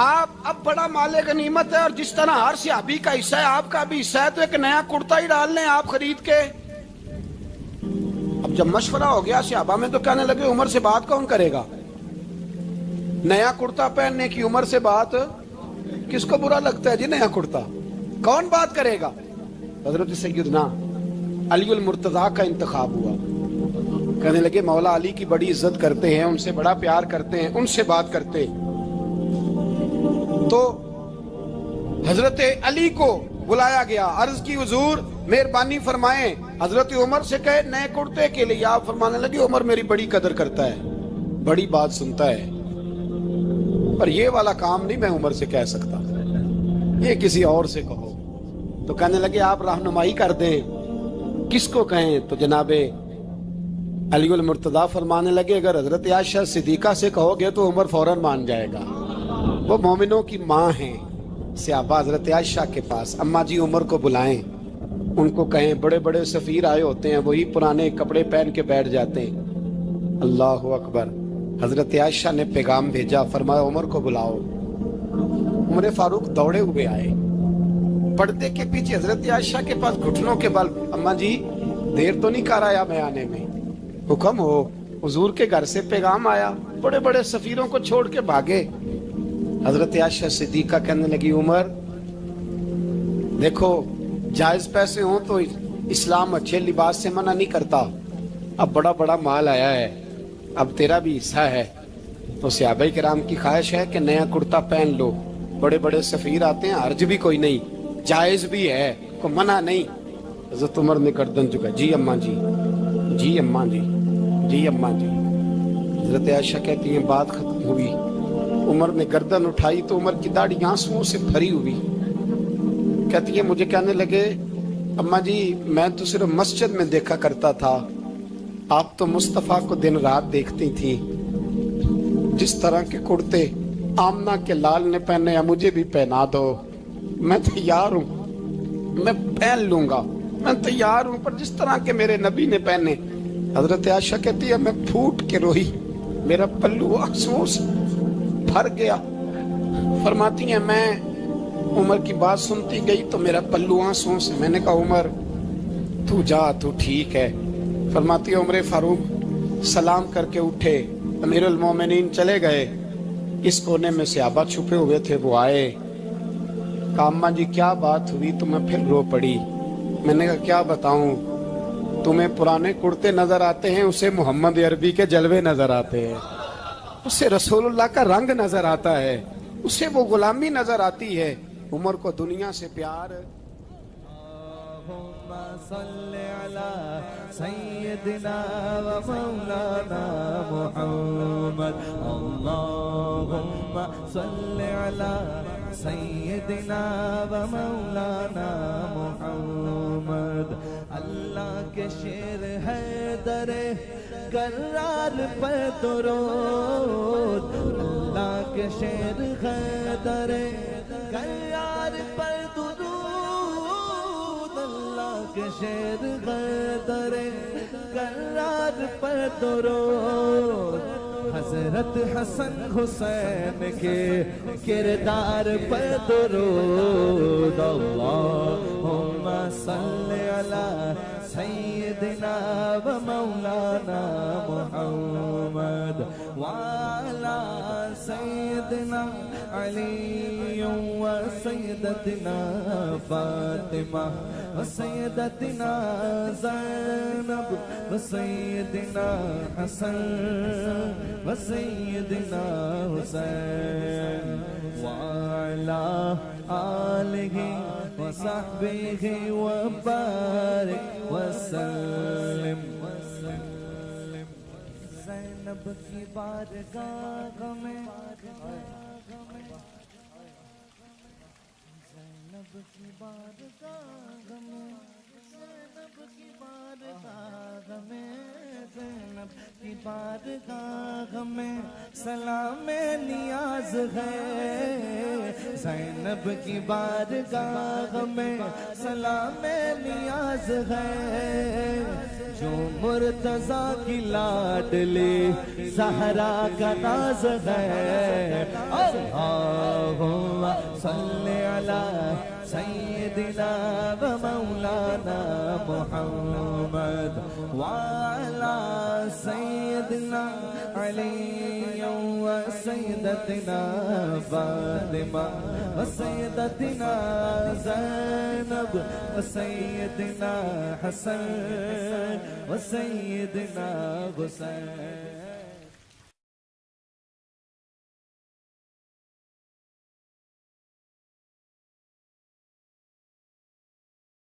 S3: آپ اب بڑا مال غنیمت ہے اور جس طرح ہر صحابی کا حصہ ہے آپ کا بھی حصہ ہے, تو ایک نیا کرتا ہی ڈال لیں آپ خرید کے. اب جب مشورہ ہو گیا صحابہ میں تو کہنے لگے عمر سے بات کون کرے گا, نیا کرتا پہننے کی عمر سے بات کس کو برا لگتا ہے جی, نیا کرتا کون بات کرے گا. حضرت سیدنا علی المرتضیٰ کا انتخاب ہوا, کہنے لگے مولا علی کی بڑی عزت کرتے ہیں, ان سے بڑا پیار کرتے ہیں, ان سے بات کرتے. تو حضرت علی کو بلایا گیا, عرض کی حضور مہربانی فرمائیں. حضرت عمر سے کہے نئے کرتے کے لیے, آپ فرمانے لگے عمر میری بڑی قدر کرتا ہے, بڑی بات سنتا ہے, پر یہ والا کام نہیں میں عمر سے کہہ سکتا, یہ کسی اور سے کہو. تو کہنے لگے آپ رہنمائی کر دیں, کس کو کہیں؟ تو جناب علی المرتضیٰ فرمانے لگے اگر حضرت عائشہ صدیقہ سے کہو گے تو عمر فوراً مان جائے گا, وہ مومنوں کی ماں ہیں. صحابہ حضرت عائشہ کے پاس, اماں جی عمر کو بلائیں, ان کو کہیں بڑے بڑے سفیر آئے ہوتے ہیں, وہی پرانے کپڑے پہن کے بیٹھ جاتے ہیں. اللہ اکبر. حضرت عائشہ نے پیغام بھیجا, فرمایا عمر کو بلاؤ. عمر فاروق دوڑے ہوئے آئے, پردے کے پیچھے حضرت عائشہ کے پاس گھٹنوں کے بل, اماں جی دیر تو نہیں کر آیا میں آنے میں, حکم ہو, حضور کے گھر سے پیغام آیا, بڑے بڑے سفیروں کو چھوڑ کے بھاگے. حضرت عائشہ صدیقہ کہنے لگی عمر دیکھو جائز پیسے ہوں تو اسلام اچھے لباس سے منع نہیں کرتا, اب بڑا بڑا مال آیا ہے, اب تیرا بھی حصہ ہے, تو صحابہ کرام کی خواہش ہے کہ نیا کرتا پہن لو, بڑے بڑے سفیر آتے ہیں, حرج بھی کوئی نہیں, جائز بھی ہے, کو منع نہیں. حضرت عمر نے گردن جھکا, جی اماں جی, جی اماں جی, جی اماں جی. حضرت عائشہ کہتی ہیں بات ختم ہوئی, عمر نے گردن اٹھائی تو عمر کی داڑھی آنسوؤں سے بھری ہوئی. کہتی ہے مجھے کہنے لگے اماں جی میں تو صرف مسجد میں دیکھا کرتا تھا, آپ تو مصطفیٰ کو دن رات دیکھتی تھی, جس طرح کے کرتے آمنہ کے لال نے پہنے ہیں مجھے بھی پہنا دو, میں تیار ہوں, میں پہن لوں گا, میں تیار ہوں, پر جس طرح کے میرے نبی نے پہنے. حضرت عائشہ کہتی ہے میں پھوٹ کے روئی, میرا پلو آنسوؤں سے بھر گیا. فرماتی ہیں میں عمر کی بات سنتی گئی تو میرا پلو آنسوؤں سے, میں نے کہا عمر تو جا, تو ٹھیک ہے. فرماتی ہے عمر فاروق سلام کر کے اٹھے, امیر المومنین چلے گئے. اس کونے میں صحابہ چھپے ہوئے تھے, وہ آئے, کہا اماں جی کیا بات ہوئی؟ تو میں پھر رو پڑی. میں نے کہا کیا بتاؤں, تمہیں پرانے کرتے نظر آتے ہیں, اسے محمد عربی کے جلوے نظر آتے ہیں, اسے رسول اللہ کا رنگ نظر آتا ہے, اسے وہ غلامی نظر آتی ہے. عمر کو دنیا سے پیار.
S4: اللهم صل على سيدنا ومولانا محمد. اللهم صل على سيدنا ومولانا محمد. اللہ کے شیر ہے در کرار پر درود, اللہ کے شیر ہے در کرار پر درود, اللہ کے شیر ہے در کرار پر درود. حضرت حسن حسین کے کردار پر درود. اللہم صل علی سیدنا و مولانا محمد وعلی سیدنا علی و سیدتنا فاطمہ و سیدتنا زینب و سیدنا حسن و سیدنا حسین وعلا آلہ و صحبہ و بارک وسلم زینب کی بارگاہ میں زینب کی بارگاہ میں زینب کی بارگاہ میں زینب کی بارگاہ میں سلام نیاز ہے زینب کی بارگاہ میں سلام نیاز ہے جو مرتضیٰ کی لاڈلی زہرا کا ناز ہے اللہم صلی علی سیدنا و مولانا محمد وعلی سیدنا علی و سیدتنا فاطمہ و سیدتنا زینب و سیدنا حسن و سیدنا حسین